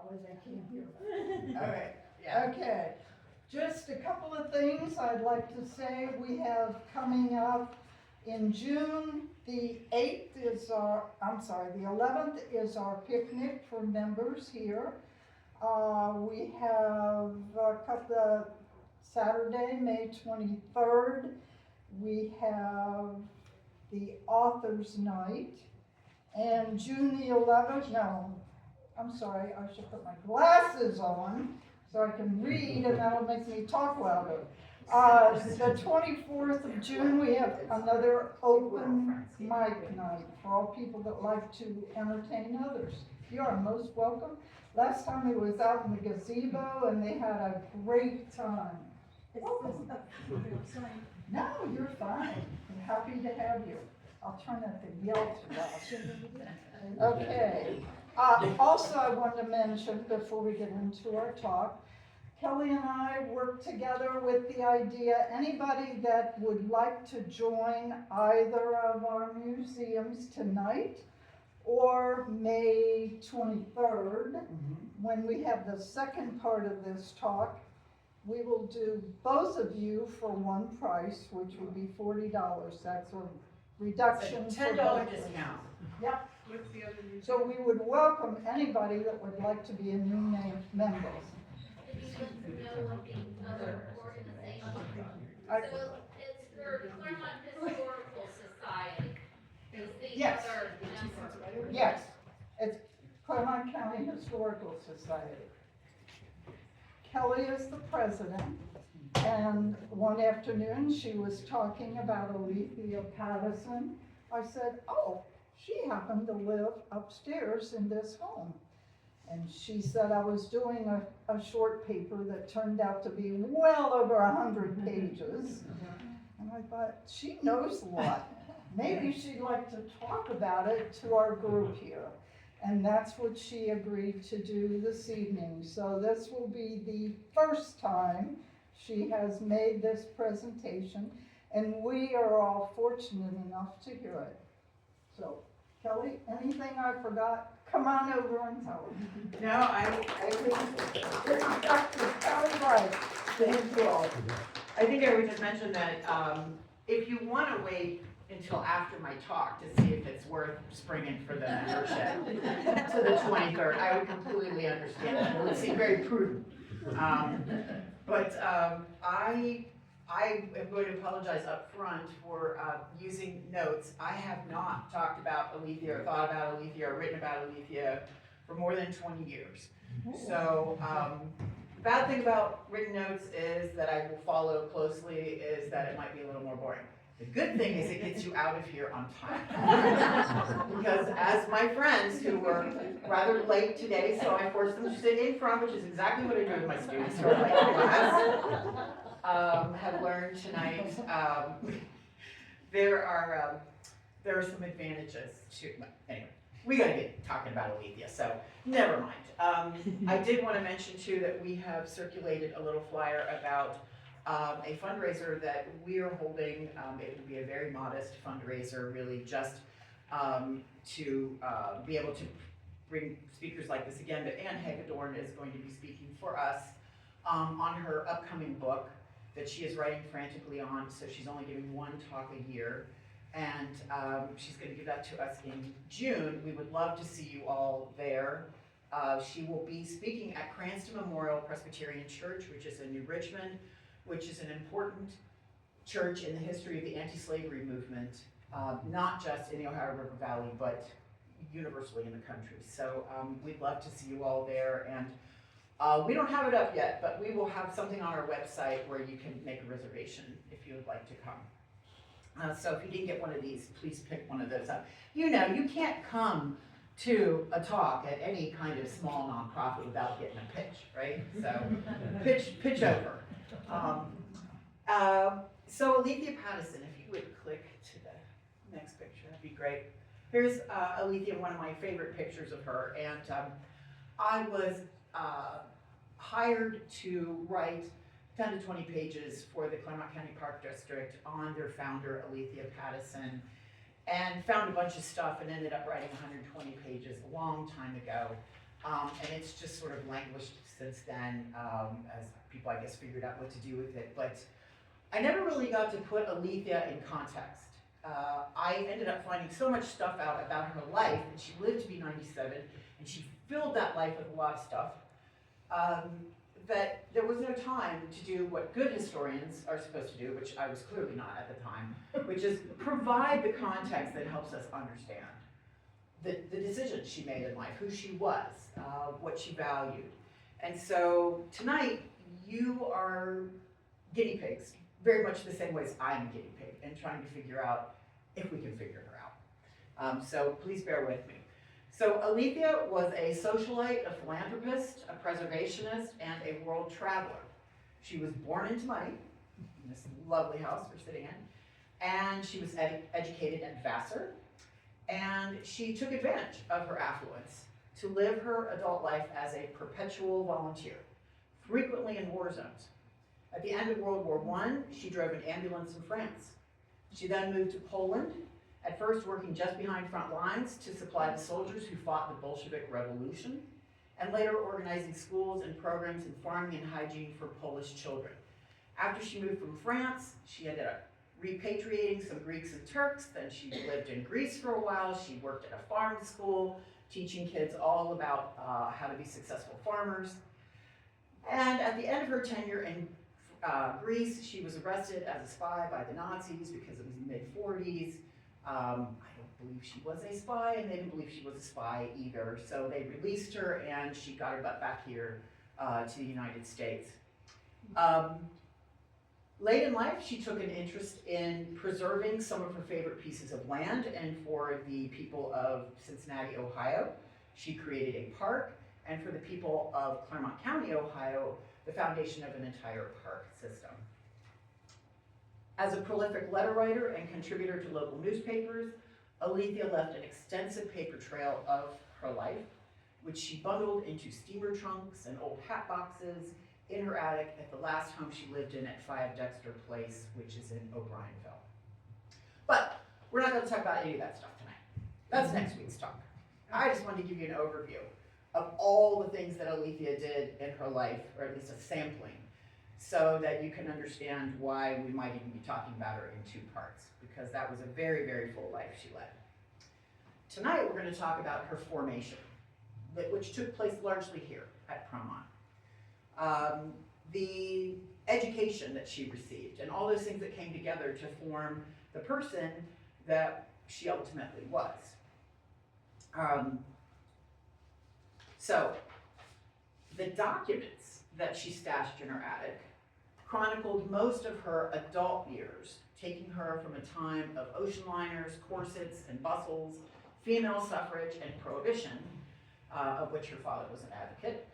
probably they can't hear that. All right, yeah. Okay, just a couple of things I'd like to say. We have coming up in June, the 11th is our picnic for members here. We have a couple of Saturday, May 23rd, we have the author's night. And June the 11th, no, I'm sorry, I should put my glasses on so I can read and that'll make me talk louder. The 24th of June, we have another open mic night for all people that like to entertain others. You are most welcome. Last time it was out in the gazebo and they had a great time. No, you're fine. I'm happy to have you. I'll try not to yell too loud. Okay. Also, I wanted to mention before we get into our talk, Kelly and I worked together with the idea, anybody that would like to join either of our museums tonight or May 23rd, when we have the second part of this talk, we will do both of you for one price, which would be $40. That's a reduction. It's a $10 discount. Yep. What's the other new? So we would welcome anybody that would like to be a new member. Did you want to know what the other organization? I- So it's for Claremont Historical Society. Is the Yes. other member? Yes, it's Clermont County Historical Society. Kelly is the president, and one afternoon she was talking about Aletheia Pattison. I said, oh, she happened to live upstairs in this home. And she said I was doing a short paper that turned out to be well over 100 pages. And I thought, she knows a lot. Maybe she'd like to talk about it to our group here. And that's what she agreed to do this evening. So this will be the first time she has made this presentation, and we are all fortunate enough to hear it. So, Kelly, anything I forgot, come on over and tell them. No, I This is Dr. Kelly Wright. Thank you all. think I would just mention that if you want to wait until after my talk to see if it's worth springing for the membership to the 23rd, I would completely understand that. It would seem very prudent. But I am going to apologize up front for using notes. I have not talked about Aletheia or thought about Aletheia or written about Aletheia for more than 20 years. So the bad thing about written notes is that I will follow closely is that it might be a little more boring. The good thing is it gets you out of here on time. Because as my friends who were rather late today, so I forced them to sit in front, which is exactly what I do with my students who are late to class, have learned tonight, there are some advantages to, anyway, we gotta get talking about Aletheia, so never mind. I did want to mention too that we have circulated a little flyer about a fundraiser that we are holding. It would be a very modest fundraiser, really just to be able to bring speakers like this again. But Ann Hagedorn is going to be speaking for us on her upcoming book that she is writing frantically on. So she's only giving one talk a year, and she's going to give that to us in June. We would love to see you all there. She will be speaking at Cranston Memorial Presbyterian Church, which is in New Richmond, which is an important church in the history of the anti-slavery movement, not just in the Ohio River Valley, but universally in the country. So we'd love to see you all there. And we don't have it up yet, but we will have something on our website where you can make a reservation if you would like to come. So if you didn't get one of these, please pick one of those up. You know, you can't come to a talk at any kind of small nonprofit without getting a pitch, right? So pitch over. So Aletheia Pattison, if you would click to the next picture, that'd be great. Here's Aletheia, one of my favorite pictures of her, and I was hired to write 10 to 20 pages for the Clermont County Park District on their founder, Aletheia Pattison, and found a bunch of stuff and ended up writing 120 pages a long time ago. And it's just sort of languished since then, as people, I guess, figured out what to do with it. But I never really got to put Aletheia in context. I ended up finding so much stuff out about her life, and she lived to be 97, and she filled that life with a lot of stuff, that there was no time to do what good historians are supposed to do, which I was clearly not at the time, which is provide the context that helps us understand the decisions she made in life, who she was, what she valued. And so tonight, you are guinea pigs, very much the same way as I'm a guinea pig, and trying to figure out if we can figure her out. So please bear with me. So Aletheia was a socialite, a philanthropist, a preservationist, and a world traveler. She was born into money, in this lovely house we're sitting in, and she was educated at Vassar, and she took advantage of her affluence to live her adult life as a perpetual volunteer, frequently in war zones. At the end of World War I, she drove an ambulance in France. She then moved to Poland, at first working just behind front lines to supply the soldiers who fought the Bolshevik Revolution, and later organizing schools and programs in farming and hygiene for Polish children. After she moved from France, she ended up repatriating some Greeks and Turks. Then she lived in Greece for a while. She worked at a farm school, teaching kids all about how to be successful farmers. And at the end of her tenure in Greece, she was arrested as a spy by the Nazis because it was the mid-40s. I don't believe she was a spy, and they didn't believe she was a spy either. So they released her, and she got her butt back here to the United States. Late in life, she took an interest in preserving some of her favorite pieces of land, and for the people of Cincinnati, Ohio, she created a park, and for the people of Clermont County, Ohio, the foundation of an entire park system. As a prolific letter writer and contributor to local newspapers, Aletheia left an extensive paper trail of her life, which she bundled into steamer trunks and old hat boxes in her attic at the last home she lived in at 5 Dexter Place, which is in O'Brienville. But we're not going to talk about any of that stuff tonight. That's next week's talk. I just wanted to give you an overview of all the things that Aletheia did in her life, or at least a sampling, so that you can understand why we might even be talking about her in 2 parts, because that was a very, very full life she led. Tonight we're going to talk about her formation, which took place largely here at Promont. The education that she received, and all those things that came together to form the person that she ultimately was. So, the documents that she stashed in her attic chronicled most of her adult years, taking her from a time of ocean liners, corsets, and bustles, female suffrage, and prohibition, of which her father was an advocate,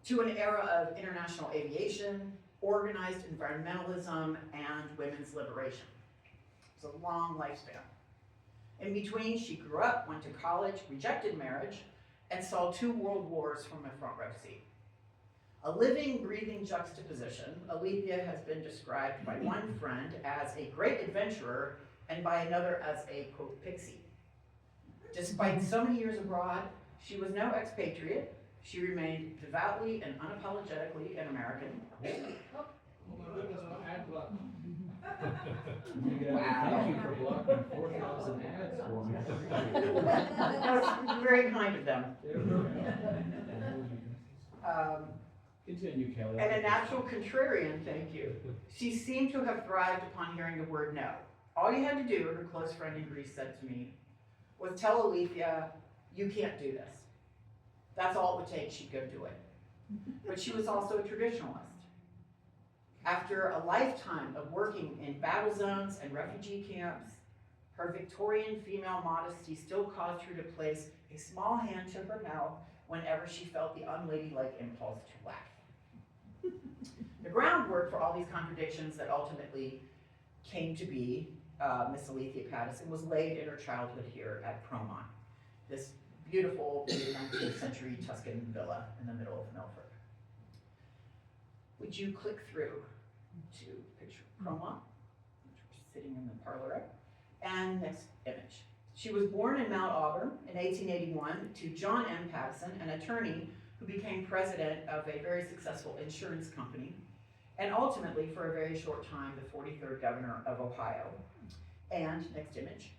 to an era of international aviation, organized environmentalism, and women's liberation. It was a long lifespan. In between, she grew up, went to college, rejected marriage, and saw 2 world wars from a front row seat. A living, breathing juxtaposition, Aletheia has been described by one friend as a great adventurer and by another as a, quote, pixie. Despite so many years abroad, she was no expatriate. She remained devoutly and unapologetically an American. Thank you for blocking 4,000 ads for me. That was very kind of them. Continue, Kelly. And a natural contrarian, thank you. She seemed to have thrived upon hearing the word no. All you had to do, her close friend in Greece said to me, was tell Aletheia, you can't do this. That's all it would take, she'd go do it. But she was also a traditionalist. After a lifetime of working in battle zones and refugee camps, her Victorian female modesty still caused her to place a small hand to her mouth whenever she felt the unladylike impulse to laugh. The groundwork for all these contradictions that ultimately came to be Miss Aletheia Pattison was laid in her childhood here at Promont, this beautiful 19th century Tuscan villa in the middle of Milford. Would you click through to picture Promont, which we're sitting in the parlor of, and next image. She was born in Mount Auburn in 1881 to John M. Pattison, an attorney who became president of a very successful insurance company, and ultimately, for a very short time, the 43rd governor of Ohio. And, next image,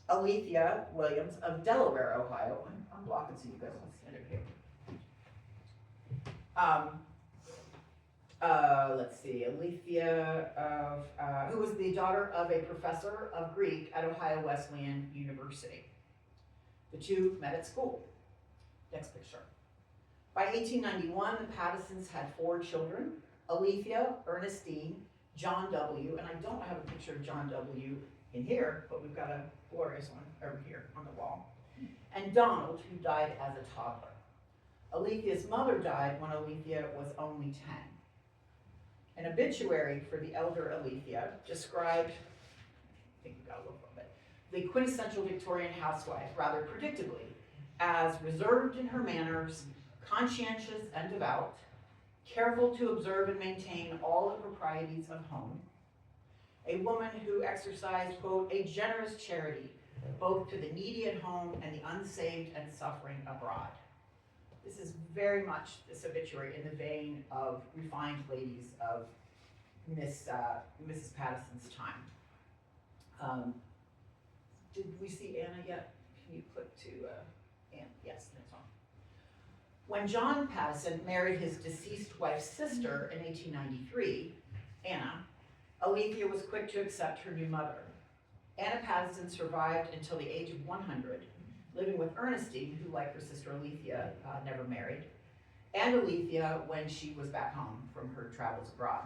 Aletheia Williams of Delaware, Ohio. I'm blocking so you guys can stand over here. Let's see, Aletheia who was the daughter of a professor of Greek at Ohio Wesleyan University. The two met at school. Next picture. By 1891, the Pattisons had 4 children: Aletheia, Ernestine, John W., and I don't have a picture of John W. in here, but we've got a glorious one over here on the wall, and Donald, who died as a toddler. Aletheia's mother died when Aletheia was only 10. An obituary for the elder Aletheia described, I think we've got a little bit, the quintessential Victorian housewife, rather predictably, as reserved in her manners, conscientious and devout, careful to observe and maintain all the proprieties of home, a woman who exercised, quote, a generous charity, both to the needy at home and the unsaved and suffering abroad. This is very much this obituary in the vein of refined ladies of Mrs. Pattison's time. Did we see Anna yet? Can you click to Anna? Yes, next one. When John Pattison married his deceased wife's sister in 1893, Anna, Aletheia was quick to accept her new mother. Anna Pattison survived until the age of 100, living with Ernestine, who, like her sister Aletheia, never married, and Aletheia when she was back home from her travels abroad.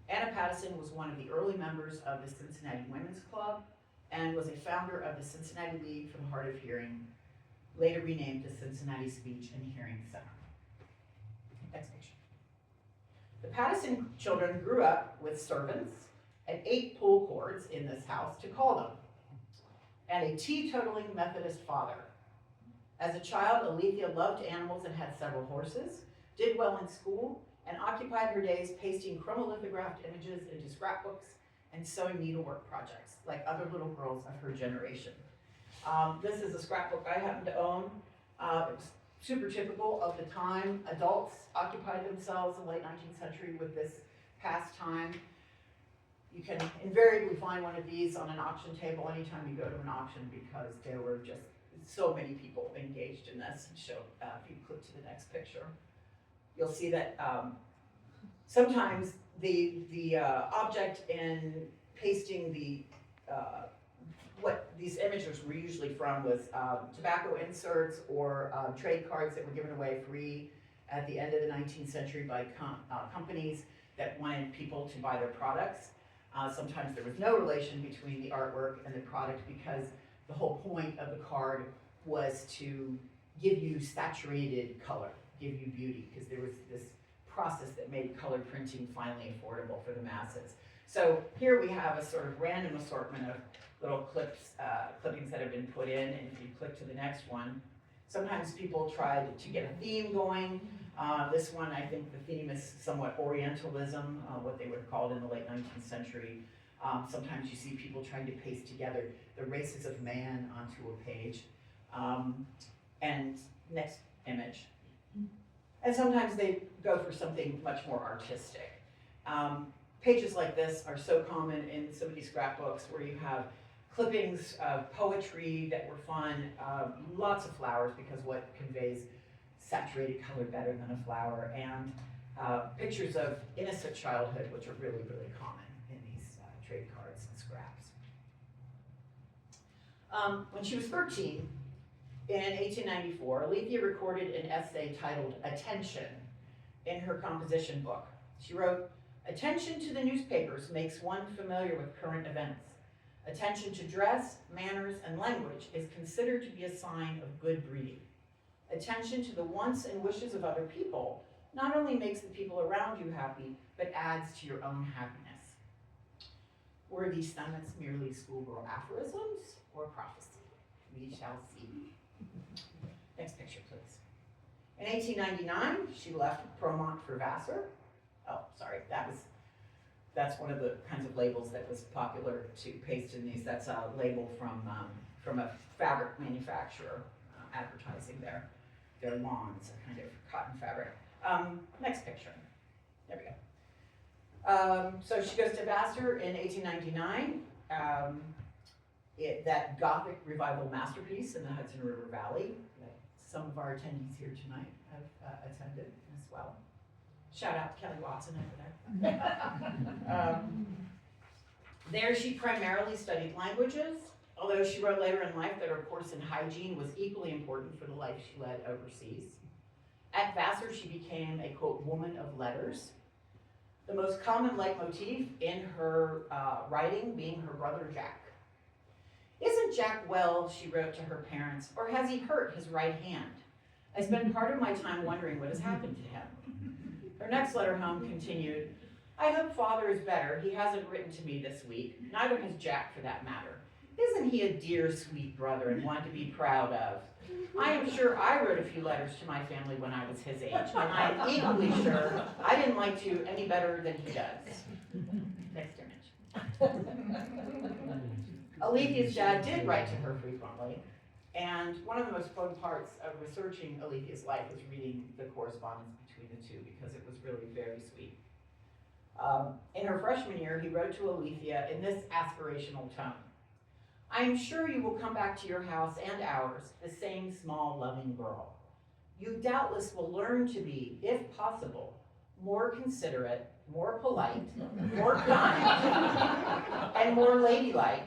Anna Pattison was one of the early members of the Cincinnati Women's Club and was a founder of the Cincinnati League for the Hard of Hearing, later renamed the Cincinnati Speech and Hearing Center. Next picture. The Pattison children grew up with servants and 8 pull cords in this house to call them, and a teetotaling Methodist father. As a child, Aletheia loved animals and had several horses, did well in school, and occupied her days pasting chromolithographed images into scrapbooks and sewing needlework projects, like other little girls of her generation. This is a scrapbook I happen to own. It was super typical of the time. Adults occupied themselves in the late 19th century with this pastime. You can invariably find one of these on an auction table anytime you go to an auction, because there were just so many people engaged in this. So if you click to the next picture, you'll see that sometimes the object in pasting the what these images were usually from was tobacco inserts or trade cards that were given away free at the end of the 19th century by companies that wanted people to buy their products. Sometimes there was no relation between the artwork and the product, because the whole point of the card was to give you saturated color, give you beauty, because there was this process that made color printing finally affordable for the masses. So here we have a sort of random assortment of little clippings that have been put in, and if you click to the next one, sometimes people tried to get a theme going. This one, I think the theme is somewhat Orientalism, what they would have called in the late 19th century. Sometimes you see people trying to paste together the races of man onto a page. And next image. And sometimes they go for something much more artistic. Pages like this are so common in some of these scrapbooks, where you have clippings of poetry that were fun, lots of flowers, because what conveys saturated color better than a flower, and pictures of innocent childhood, which are really, really common in these trade cards and scraps. When she was 13, in 1894, Aletheia recorded an essay titled "Attention" in her composition book. She wrote, "Attention to the newspapers makes one familiar with current events. Attention to dress, manners, and language is considered to be a sign of good breeding. Attention to the wants and wishes of other people not only makes the people around you happy, but adds to your own happiness." Were these sentiments merely schoolgirl aphorisms or prophecy? We shall see. Next picture, please. In 1899, she left Promont for Vassar. Oh, sorry, that's one of the kinds of labels that was popular to paste in these. That's a label from from a fabric manufacturer advertising their lawns, a kind of cotton fabric. Next picture. There we go. So she goes to Vassar in 1899. That Gothic revival masterpiece in the Hudson River Valley that some of our attendees here tonight have attended as well. Shout out to Kelly Watson over there. There she primarily studied languages, although she wrote later in life that her course in hygiene was equally important for the life she led overseas. At Vassar, she became a, quote, woman of letters. The most common leitmotif in her writing being her brother Jack. "Isn't Jack well," she wrote to her parents, "or has he hurt his right hand? I spend part of my time wondering what has happened to him." Her next letter home continued, "I hope father is better. He hasn't written to me this week. Neither has Jack for that matter. Isn't he a dear, sweet brother and one to be proud of? I am sure I wrote a few letters to my family when I was his age, and I am equally sure I didn't like to any better than he does." Next image. Alethea's dad did write to her frequently, and one of the most fun parts of researching Alethea's life was reading the correspondence between the two, because it was really very sweet. In her freshman year, he wrote to Aletheia in this aspirational tone: "I am sure you will come back to your house and ours, the same small, loving girl. You doubtless will learn to be, if possible, more considerate, more polite, more kind, and more ladylike,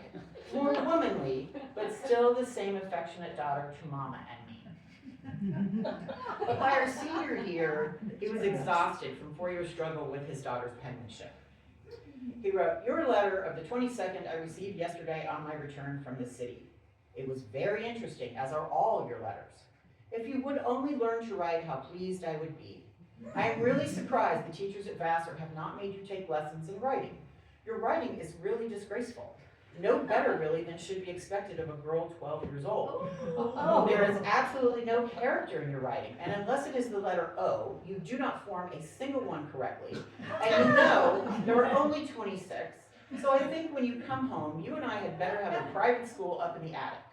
more womanly, but still the same affectionate daughter to Mama and me." But by our senior year, he was exhausted from 4 years' struggle with his daughter's penmanship. He wrote, "Your letter of the 22nd I received yesterday on my return from the city. It was very interesting, as are all your letters. If you would only learn to write, how pleased I would be. I am really surprised the teachers at Vassar have not made you take lessons in writing. Your writing is really disgraceful. No better, really, than should be expected of a girl 12 years old. There is absolutely no character in your writing, and unless it is the letter O, you do not form a single one correctly. And you know there are only 26, so I think when you come home, you and I had better have a private school up in the attic.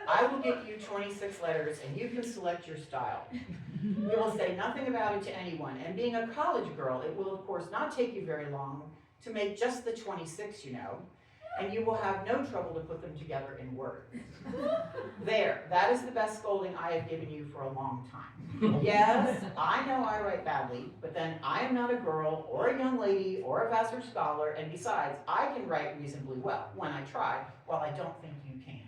I will get you 26 letters, and you can select your style. We will say nothing about it to anyone, and being a college girl, it will of course not take you very long to make just the 26, you know, and you will have no trouble to put them together in words. There, that is the best scolding I have given you for a long time. Yes, I know I write badly, but then I am not a girl, or a young lady, or a Vassar scholar, and besides, I can write reasonably well, when I try, while I don't think you can."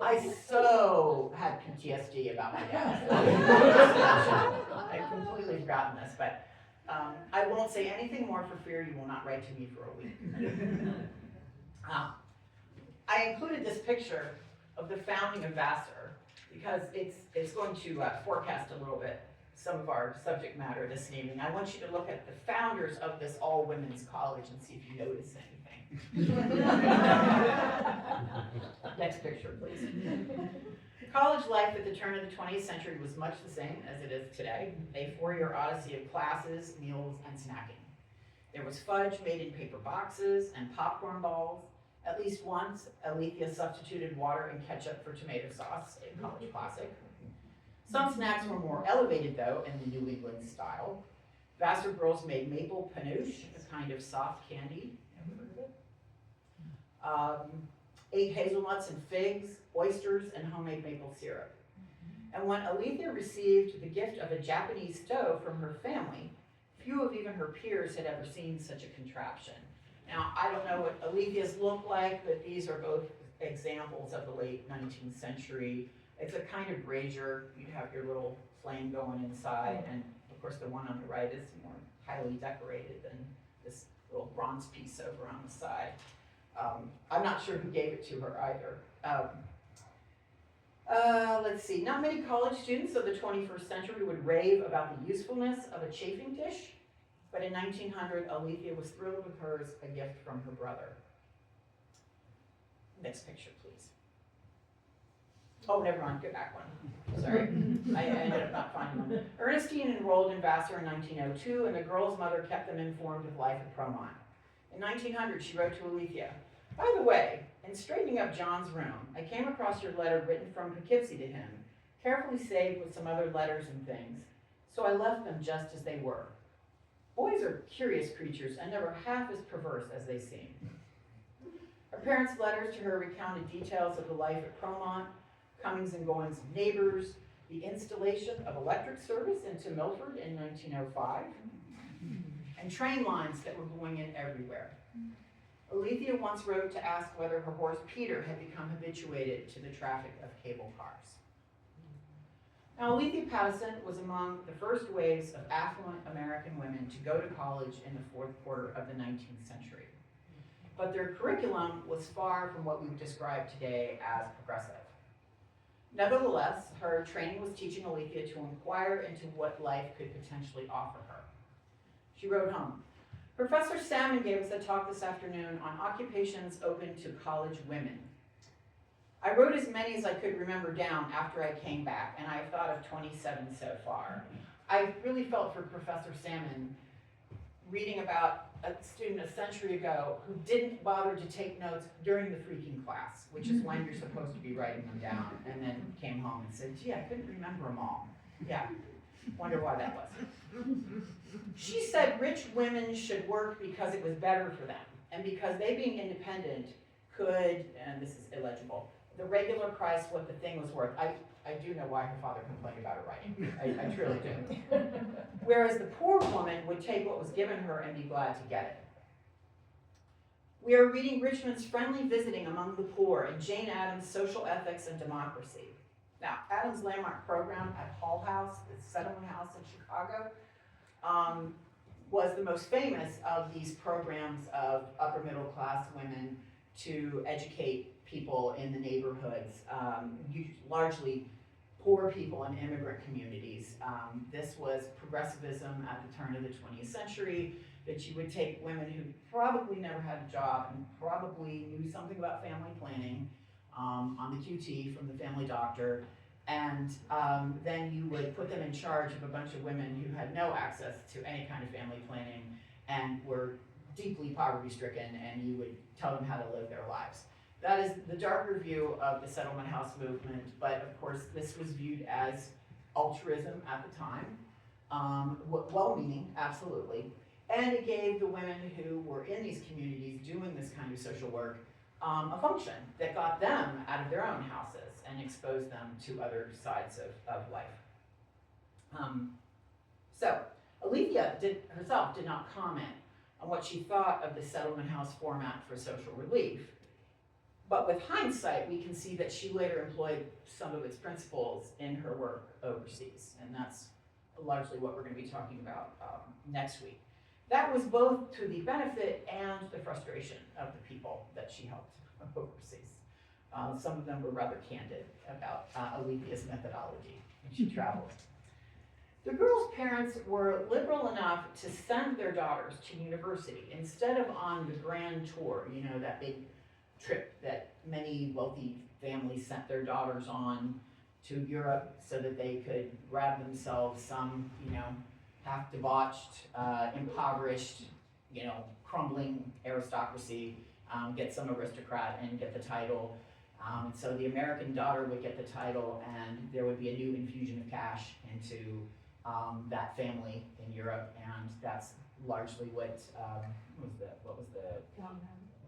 I so had PTSD about my dad. I'd completely forgotten this, but I won't say anything more for fear you will not write to me for a week. I included this picture of the founding of Vassar because it's going to forecast a little bit some of our subject matter this evening. I want you to look at the founders of this all-women's college and see if you notice anything. Next picture, please. College life at the turn of the 20th century was much the same as it is today, a 4-year odyssey of classes, meals, and snacking. There was fudge made in paper boxes and popcorn balls. At least once, Aletheia substituted water and ketchup for tomato sauce, a college classic. Some snacks were more elevated, though, in the New England style. Vassar girls made maple panouche, a kind of soft candy. Ever heard of it? Ate hazelnuts and figs, oysters, and homemade maple syrup. And when Aletheia received the gift of a Japanese stove from her family, few of even her peers had ever seen such a contraption. Now, I don't know what Aletheia's look like, but these are both examples of the late 19th century. It's a kind of brazier. You'd have your little flame going inside, and of course the one on the right is more highly decorated than this little bronze piece over on the side. I'm not sure who gave it to her either. Let's see, not many college students of the 21st century would rave about the usefulness of a chafing dish, but in 1900, Aletheia was thrilled with hers, a gift from her brother. Next picture, please. Oh, never mind, go back one. Sorry, I ended up not finding one. Ernestine enrolled in Vassar in 1902, and the girl's mother kept them informed of life at Promont. In 1900, she wrote to Aletheia, By the way, in straightening up John's room, I came across your letter written from Poughkeepsie to him, carefully saved with some other letters and things, so I left them just as they were. Boys are curious creatures and never half as perverse as they seem. Her parents' letters to her recounted details of the life at Promont, comings and goings of neighbors, the installation of electric service into Milford in 1905, and train lines that were going in everywhere. Aletheia once wrote to ask whether her horse Peter had become habituated to the traffic of cable cars. Now, Aletheia Pattison was among the first waves of affluent American women to go to college in the fourth quarter of the 19th century. But their curriculum was far from what we would describe today as progressive. Nevertheless, her training was teaching Aletheia to inquire into what life could potentially offer her. She wrote home, "Professor Salmon gave us a talk this afternoon on occupations open to college women. I wrote as many as I could remember down after I came back, and I've thought of 27 so far. I really felt for Professor Salmon reading about a student a century ago who didn't bother to take notes during the freaking class, which is when you're supposed to be writing them down, and then came home and said, gee, I couldn't remember them all. Yeah, wonder why that was. She said rich women should work because it was better for them, and because they being independent could, and this is illegible, the regular price what the thing was worth. I do know why her father complained about her writing. I truly do. Whereas the poor woman would take what was given her and be glad to get it. We are reading Richmond's Friendly Visiting Among the Poor and Jane Addams' Social Ethics and Democracy. Now, Addams' landmark program at Hull House, the settlement house in Chicago, was the most famous of these programs of upper middle class women to educate people in the neighborhoods, largely poor people in immigrant communities. This was progressivism at the turn of the 20th century, that you would take women who probably never had a job and probably knew something about family planning on the QT from the family doctor, and then you would put them in charge of a bunch of women who had no access to any kind of family planning and were deeply poverty-stricken, and you would tell them how to live their lives. That is the darker view of the settlement house movement, but of course this was viewed as altruism at the time, well-meaning, absolutely, and it gave the women who were in these communities doing this kind of social work a function that got them out of their own houses and exposed them to other sides of life. So Aletheia herself did not comment on what she thought of the settlement house format for social relief. But with hindsight, we can see that she later employed some of its principles in her work overseas. And that's largely what we're going to be talking about next week. That was both to the benefit and the frustration of the people that she helped overseas. Some of them were rather candid about Aletheia's methodology when she traveled. The girls' parents were liberal enough to send their daughters to university instead of on the grand tour, you know, that big trip that many wealthy families sent their daughters on to Europe so that they could grab themselves some, you know, half debauched, impoverished, you know, crumbling aristocracy, get some aristocrat and get the title. And so the American daughter would get the title, and there would be a new infusion of cash into that family in Europe, and that's largely what was the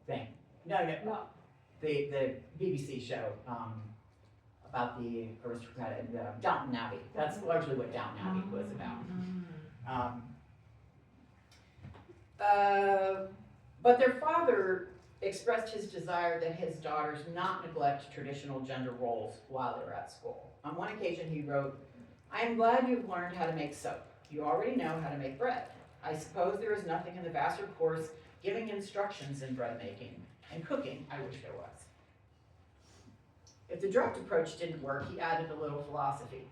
thing? No. The BBC show about the aristocrat and Downton Abbey. That's largely what Downton Abbey was about. But their father expressed his desire that his daughters not neglect traditional gender roles while they were at school. On one occasion he wrote, "I am glad you've learned how to make soap. You already know how to make bread. I suppose there is nothing in the Vassar course giving instructions in bread making. And cooking, I wish there was." If the direct approach didn't work, he added a little philosophy.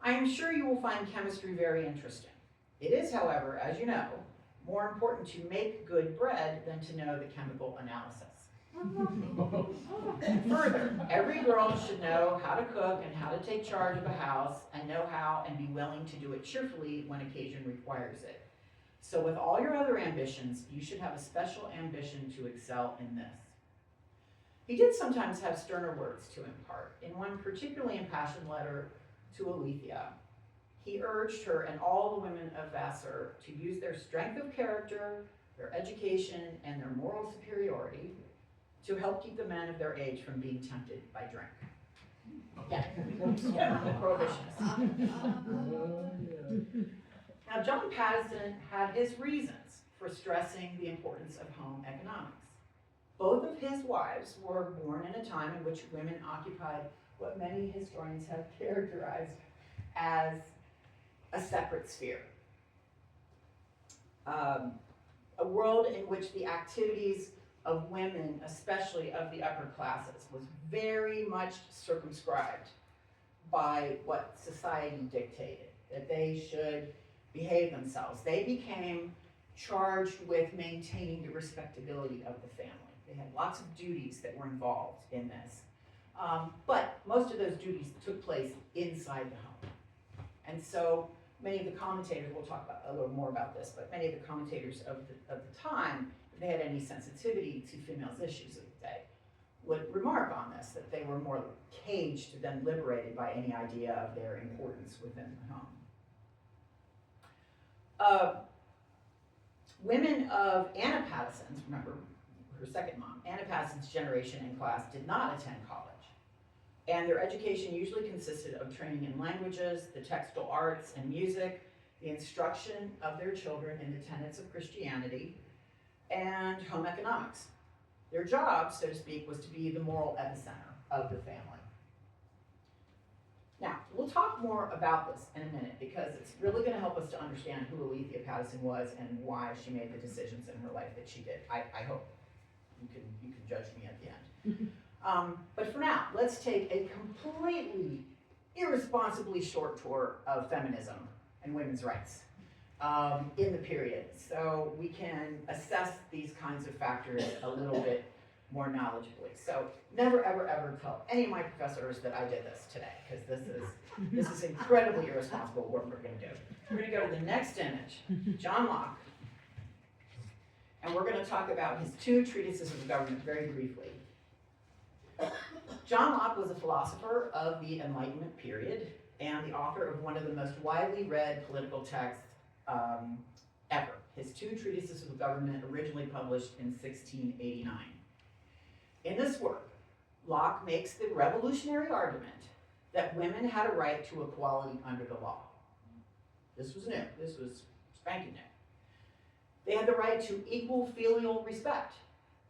"I am sure you will find chemistry very interesting. It is, however, as you know, more important to make good bread than to know the chemical analysis. And further, every girl should know how to cook and how to take charge of a house and know how and be willing to do it cheerfully when occasion requires it. So with all your other ambitions, you should have a special ambition to excel in this. He did sometimes have sterner words to impart. In one particularly impassioned letter to Aletheia, he urged her and all the women of Vassar to use their strength of character, their education, and their moral superiority to help keep the men of their age from being tempted by drink. Yeah, the prohibitionists. Now, John Pattison had his reasons for stressing the importance of home economics. Both of his wives were born in a time in which women occupied what many historians have characterized as a separate sphere. A world in which the activities of women, especially of the upper classes, was very much circumscribed by what society dictated, that they should behave themselves. They became charged with maintaining the respectability of the family. They had lots of duties that were involved in this. But most of those duties took place inside the home. And so many of the commentators, we'll talk about a little more about this, but many of the commentators of the time, if they had any sensitivity to females' issues of the day, would remark on this, that they were more caged than liberated by any idea of their importance within the home. Women of Anna Pattison's, remember her second mom, Anna Pattison's generation and class did not attend college. And their education usually consisted of training in languages, the textile arts and music, the instruction of their children in the tenets of Christianity, and home economics. Their job, so to speak, was to be the moral epicenter of the family. Now, we'll talk more about this in a minute because it's really going to help us to understand who Aletheia Pattison was and why she made the decisions in her life that she did. I hope you can judge me at the end. But for now, let's take a completely irresponsibly short tour of feminism and women's rights in the period, so we can assess these kinds of factors a little bit more knowledgeably. So never, ever, ever tell any of my professors that I did this today, because this is incredibly irresponsible what we're going to do. We're going to go to the next image, John Locke, and we're going to talk about his two treatises of the government very briefly. John Locke was a philosopher of the Enlightenment period and the author of one of the most widely read political texts ever. His two treatises of the government, originally published in 1689. In this work, Locke makes the revolutionary argument that women had a right to equality under the law. This was new. This was spanking new. They had the right to equal filial respect.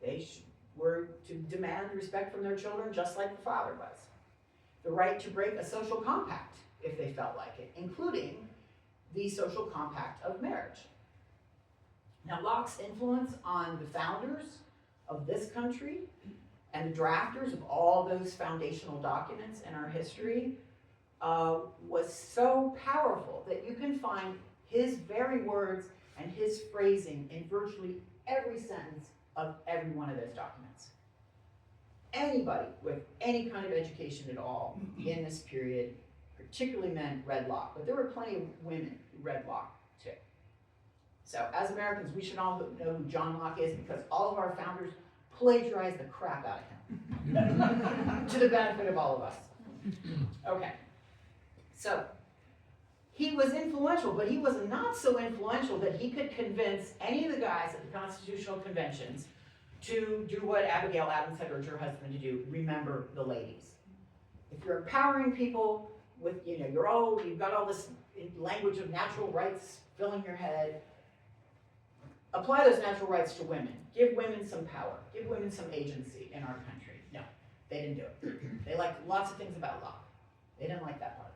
They were to demand respect from their children just like the father was. The right to break a social compact if they felt like it, including the social compact of marriage. Now, Locke's influence on the founders of this country and the drafters of all those foundational documents in our history was so powerful that you can find his very words and his phrasing in virtually every sentence of every one of those documents. Anybody with any kind of education at all in this period, particularly men, read Locke, but there were plenty of women who read Locke too. So as Americans, we should all know who John Locke is because all of our founders plagiarized the crap out of him to the benefit of all of us. Okay, so he was influential, but he was not so influential that he could convince any of the guys at the Constitutional Conventions to do what Abigail Adams had urged her husband to do, remember the ladies. If you're empowering people with, you've got all this language of natural rights filling your head, apply those natural rights to women. Give women some power. Give women some agency in our country. No, they didn't do it. They liked lots of things about Locke. They didn't like that part.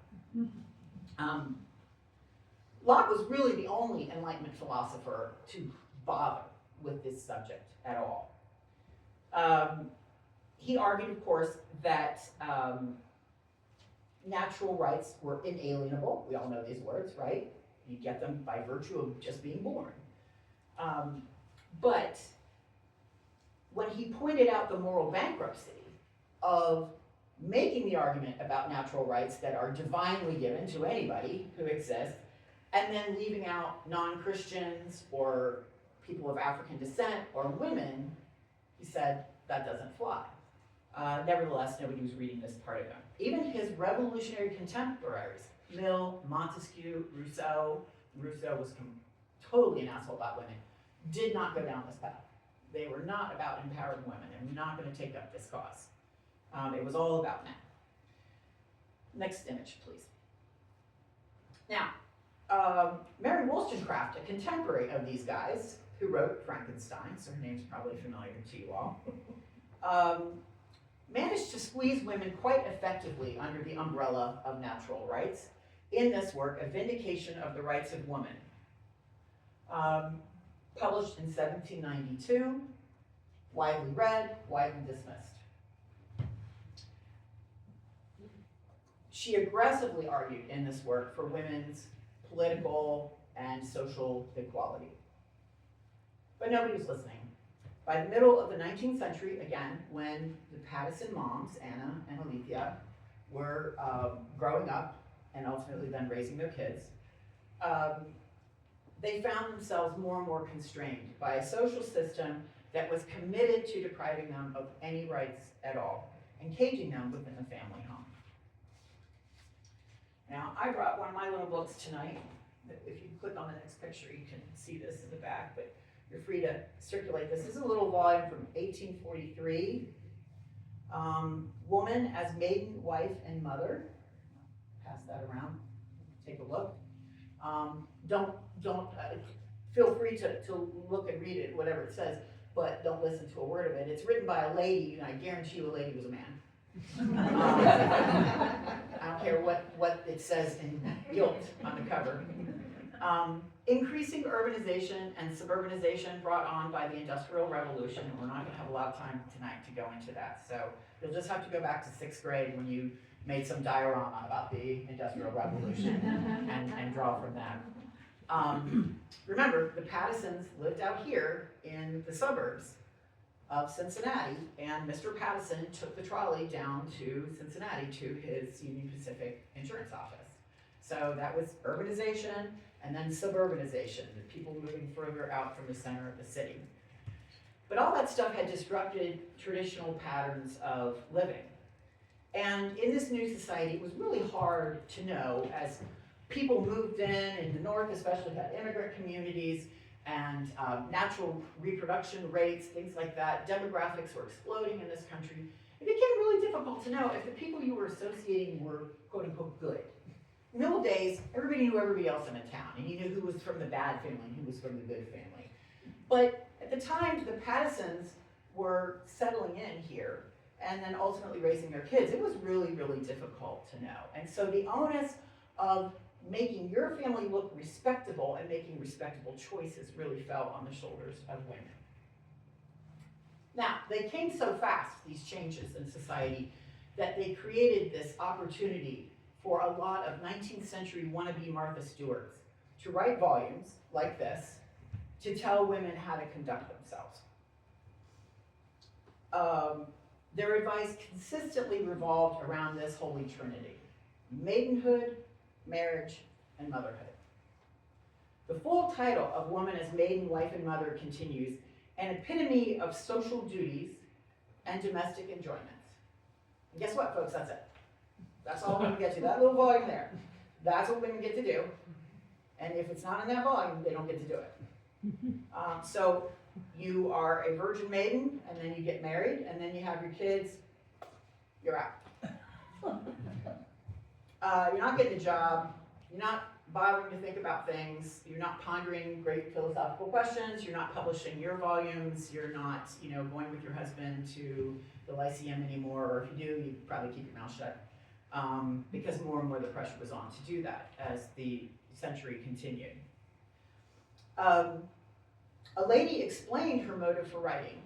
Locke was really the only Enlightenment philosopher to bother with this subject at all. He argued, of course, that natural rights were inalienable. We all know these words, right? You get them by virtue of just being born. But when he pointed out the moral bankruptcy of making the argument about natural rights that are divinely given to anybody who exists, and then leaving out non-Christians or people of African descent or women, he said, that doesn't fly. Nevertheless, nobody was reading this part of him. Even his revolutionary contemporaries, Mill, Montesquieu, Rousseau was totally an asshole about women, did not go down this path. They were not about empowering women. They were not going to take up this cause. It was all about men. Next image, please. Now, Mary Wollstonecraft, a contemporary of these guys, who wrote Frankenstein, so her name's probably familiar to you all, managed to squeeze women quite effectively under the umbrella of natural rights in this work, A Vindication of the Rights of Woman, published in 1792, widely read, widely dismissed. She aggressively argued in this work for women's political and social equality. But nobody was listening. By the middle of the 19th century, again, when the Pattison moms, Anna and Aletheia, were growing up and ultimately then raising their kids, they found themselves more and more constrained by a social system that was committed to depriving them of any rights at all and caging them within the family home. Now, I brought one of my little books tonight. If you click on the next picture, you can see this in the back, but you're free to circulate this. This is a little volume from 1843. Woman as Maiden, Wife, and Mother. Pass that around, take a look. Feel free to look and read it, whatever it says, but don't listen to a word of it. It's written by a lady, and I guarantee you a lady was a man. I don't care what it says in gilt on the cover. Increasing urbanization and suburbanization brought on by the Industrial Revolution. We're not going to have a lot of time tonight to go into that, so you'll just have to go back to 6th grade when you made some diorama about the Industrial Revolution and draw from that. Remember, the Pattisons lived out here in the suburbs of Cincinnati, and Mr. Pattison took the trolley down to Cincinnati to his Union Pacific insurance office. So that was urbanization and then suburbanization, the people moving further out from the center of the city. But all that stuff had disrupted traditional patterns of living. And in this new society, it was really hard to know, as people moved in the North especially had immigrant communities, and natural reproduction rates, things like that. Demographics were exploding in this country. It became really difficult to know if the people you were associating were quote unquote good. In the old days, everybody knew everybody else in a town, and you knew who was from the bad family and who was from the good family. But at the time, the Pattisons were settling in here and then ultimately raising their kids. It was really, really difficult to know. And so the onus of making your family look respectable and making respectable choices really fell on the shoulders of women. Now, they came so fast, these changes in society, that they created this opportunity for a lot of 19th century wannabe Martha Stewarts to write volumes like this to tell women how to conduct themselves. Their advice consistently revolved around this holy trinity: maidenhood, marriage, and motherhood. The full title of Woman as Maiden, Wife, and Mother continues: an epitome of social duties and domestic enjoyments. And guess what, folks? That's it. That's all women get to. That little volume there. That's what women get to do. And if it's not in that volume, they don't get to do it. So you are a virgin maiden, and then you get married, and then you have your kids. You're out. You're not getting a job. You're not bothering to think about things. You're not pondering great philosophical questions. You're not publishing your volumes. You're not, going with your husband to the Lyceum anymore. Or if you do, you probably keep your mouth shut. Because more and more the pressure was on to do that as the century continued. A lady explained her motive for writing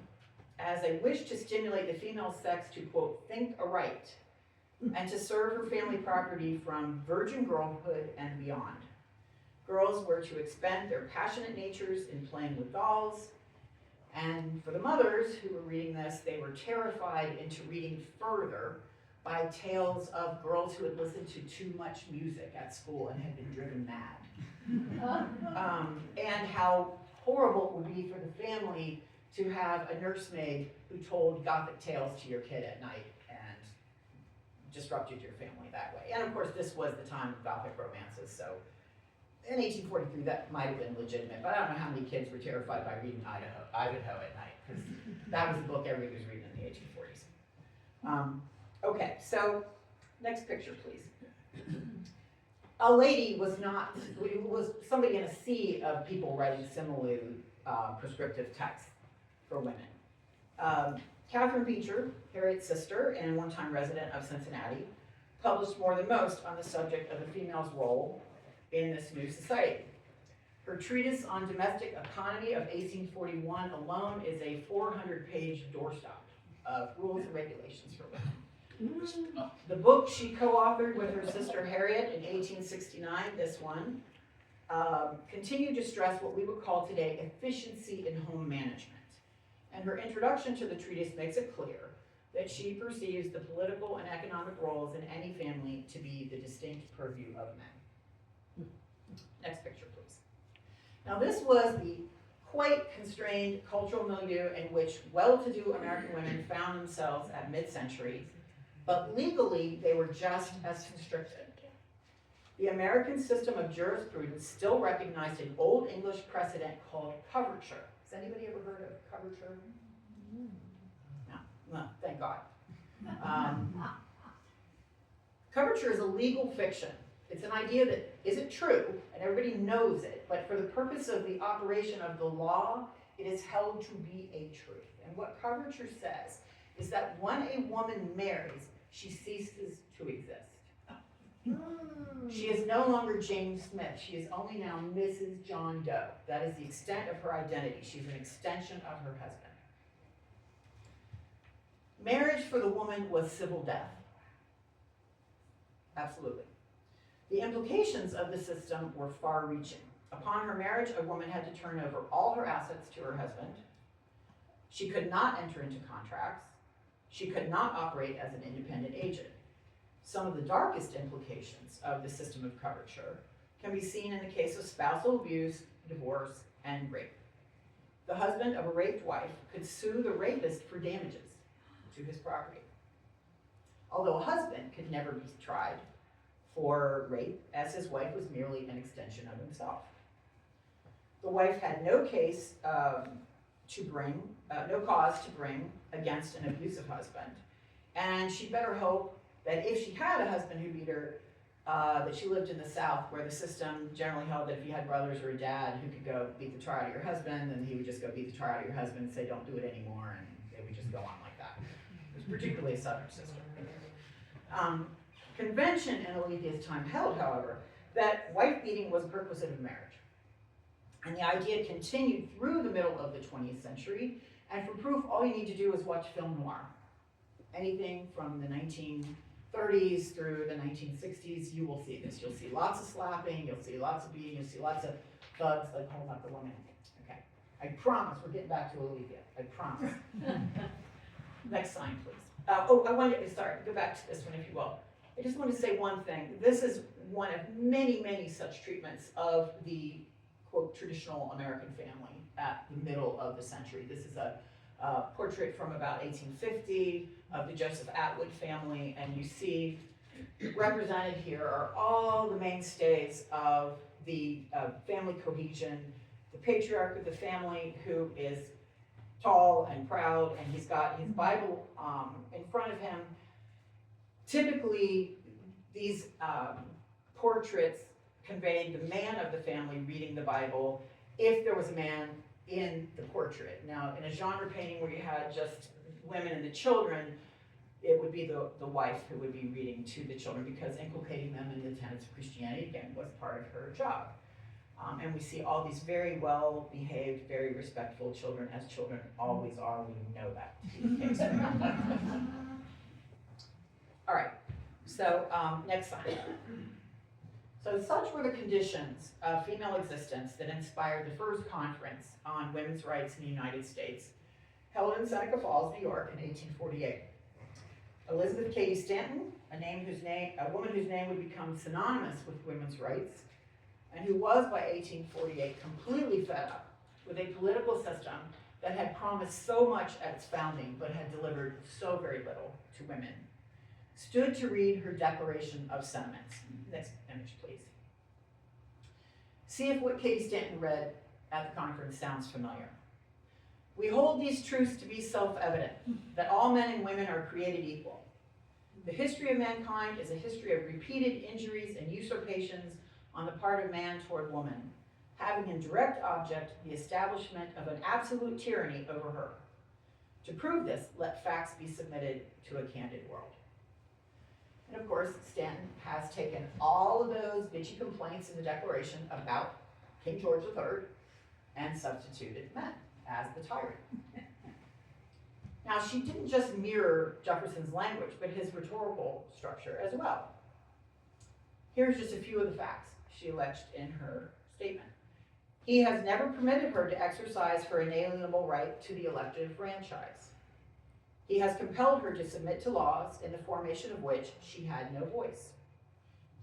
as a wish to stimulate the female sex to, quote, think aright, and to serve her family property from virgin girlhood and beyond. Girls were to expend their passionate natures in playing with dolls, and for the mothers who were reading this, they were terrified into reading further by tales of girls who had listened to too much music at school and had been driven mad. And how horrible it would be for the family to have a nursemaid who told Gothic tales to your kid at night and disrupted your family that way. And of course, this was the time of Gothic romances, so in 1843 that might have been legitimate, but I don't know how many kids were terrified by reading Ivanhoe at night, because that was the book everybody was reading in the 1840s. Okay, so next picture, please. A lady was somebody in a sea of people writing similarly prescriptive texts for women. Catherine Beecher, Harriet's sister and one-time resident of Cincinnati, published more than most on the subject of the female's role in this new society. Her treatise on domestic economy of 1841 alone is a 400-page doorstop of rules and regulations for women. The book she co-authored with her sister Harriet in 1869, this one, continued to stress what we would call today efficiency in home management. And her introduction to the treatise makes it clear that she perceives the political and economic roles in any family to be the distinct purview of men. Next picture, please. Now this was the quite constrained cultural milieu in which well-to-do American women found themselves at mid-century, but legally they were just as constricted. The American system of jurisprudence still recognized an Old English precedent called coverture. Has anybody ever heard of coverture? No, thank God. Coverture is a legal fiction. It's an idea that isn't true, and everybody knows it, but for the purpose of the operation of the law, it is held to be a truth. And what coverture says is that when a woman marries, she ceases to exist. She is no longer Jane Smith. She is only now Mrs. John Doe. That is the extent of her identity. She's an extension of her husband. Marriage for the woman was civil death. Absolutely. The implications of the system were far-reaching. Upon her marriage, a woman had to turn over all her assets to her husband. She could not enter into contracts. She could not operate as an independent agent. Some of the darkest implications of the system of coverture can be seen in the case of spousal abuse, divorce, and rape. The husband of a raped wife could sue the rapist for damages to his property. Although a husband could never be tried for rape, as his wife was merely an extension of himself. The wife had no case no cause to bring against an abusive husband, and she better hope that if she had a husband who beat her, that she lived in the South, where the system generally held that if you had brothers or a dad who could go beat the tar out of your husband, then he would just go beat the tar out of your husband and say, don't do it anymore, and they would just go on like that. It was particularly a Southern system. Convention in Alethea's time held, however, that wife beating was a perquisite of marriage. And the idea continued through the middle of the 20th century, and for proof, all you need to do is watch film noir. Anything from the 1930s through the 1960s, you will see this. You'll see lots of slapping, you'll see lots of beating, you'll see lots of thugs like holding up the woman. Okay, I promise we're getting back to Alethea, I promise. Next sign, please. I wanted to go back to this one, if you will. I just want to say one thing. This is one of many, many such treatments of the, quote, traditional American family at the middle of the century. This is a portrait from about 1850 of the Joseph Atwood family, and you see represented here are all the mainstays of the family cohesion. The patriarch of the family, who is tall and proud, and he's got his Bible in front of him. Typically, these portraits conveyed the man of the family reading the Bible, if there was a man in the portrait. Now, in a genre painting where you had just women and the children, it would be the wife who would be reading to the children, because inculcating them in the tenets of Christianity, again, was part of her job. And we see all these very well-behaved, very respectful children, as children always are. We know that to be the case. All right, so next slide. So such were the conditions of female existence that inspired the first conference on women's rights in the United States, held in Seneca Falls, New York in 1848. Elizabeth Cady Stanton, a woman whose name would become synonymous with women's rights, and who was by 1848 completely fed up with a political system that had promised so much at its founding but had delivered so very little to women, stood to read her Declaration of Sentiments. Next image, please. See if what Katie Stanton read at the conference sounds familiar. We hold these truths to be self-evident, that all men and women are created equal. The history of mankind is a history of repeated injuries and usurpations on the part of man toward woman, having in direct object the establishment of an absolute tyranny over her. To prove this, let facts be submitted to a candid world. And of course, Stanton has taken all of those bitchy complaints in the Declaration about King George III and substituted men as the tyrant. Now, she didn't just mirror Jefferson's language, but his rhetorical structure as well. Here's just a few of the facts she alleged in her statement. He has never permitted her to exercise her inalienable right to the elective franchise. He has compelled her to submit to laws in the formation of which she had no voice.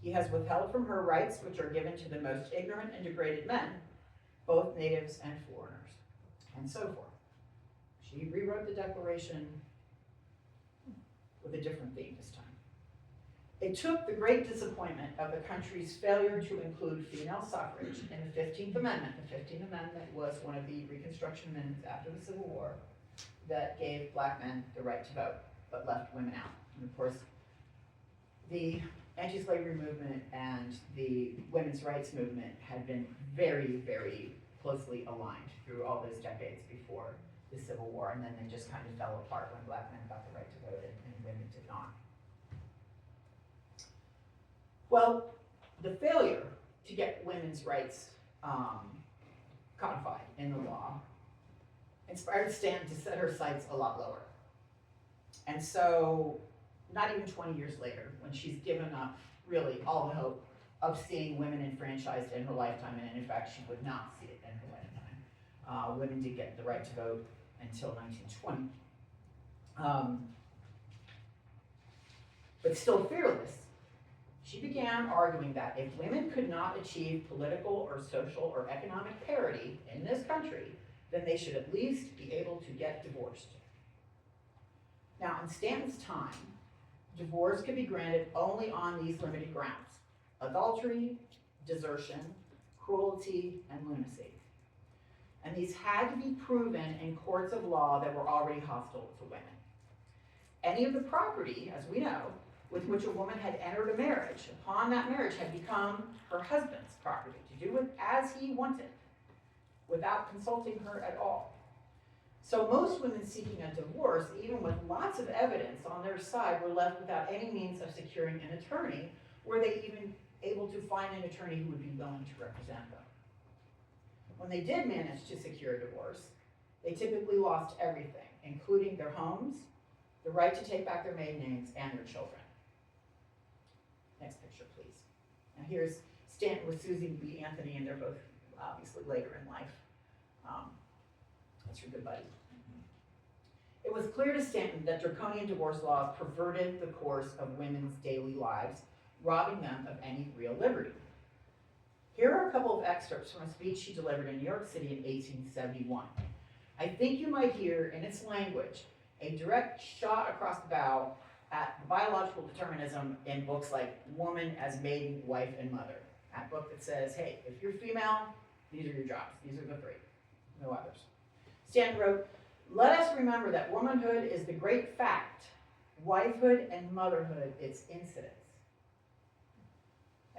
He has withheld from her rights which are given to the most ignorant and degraded men, both natives and foreigners, and so forth. She rewrote the Declaration with a different theme this time. It took the great disappointment of the country's failure to include female suffrage in the 15th Amendment. The 15th Amendment was one of the Reconstruction amendments after the Civil War that gave black men the right to vote, but left women out. And of course, the anti-slavery movement and the women's rights movement had been very, very closely aligned through all those decades before the Civil War, and then they just kind of fell apart when black men got the right to vote and women did not. Well, the failure to get women's rights codified in the law inspired Stanton to set her sights a lot lower. And so, not even 20 years later, when she's given up really all the hope of seeing women enfranchised in her lifetime, and in fact, she would not see it in her lifetime. Women did get the right to vote until 1920. But still fearless, she began arguing that if women could not achieve political or social or economic parity in this country, then they should at least be able to get divorced. Now, in Stanton's time, divorce could be granted only on these limited grounds: adultery, desertion, cruelty, and lunacy. And these had to be proven in courts of law that were already hostile to women. Any of the property, as we know, with which a woman had entered a marriage, upon that marriage had become her husband's property, to do with as he wanted, without consulting her at all. So most women seeking a divorce, even with lots of evidence on their side, were left without any means of securing an attorney. Were they even able to find an attorney who would be willing to represent them? When they did manage to secure a divorce, they typically lost everything, including their homes, the right to take back their maiden names, and their children. Next picture, please. Now here's Stanton with Susie B. Anthony, and they're both obviously later in life. That's her good buddy. It was clear to Stanton that draconian divorce laws perverted the course of women's daily lives, robbing them of any real liberty. Here are a couple of excerpts from a speech she delivered in New York City in 1871. I think you might hear in its language a direct shot across the bow at biological determinism in books like Woman as Maiden, Wife, and Mother. That book that says, hey, if you're female, these are your jobs. These are the three, no others. Stanton wrote, let us remember that womanhood is the great fact, wifehood and motherhood its incidents.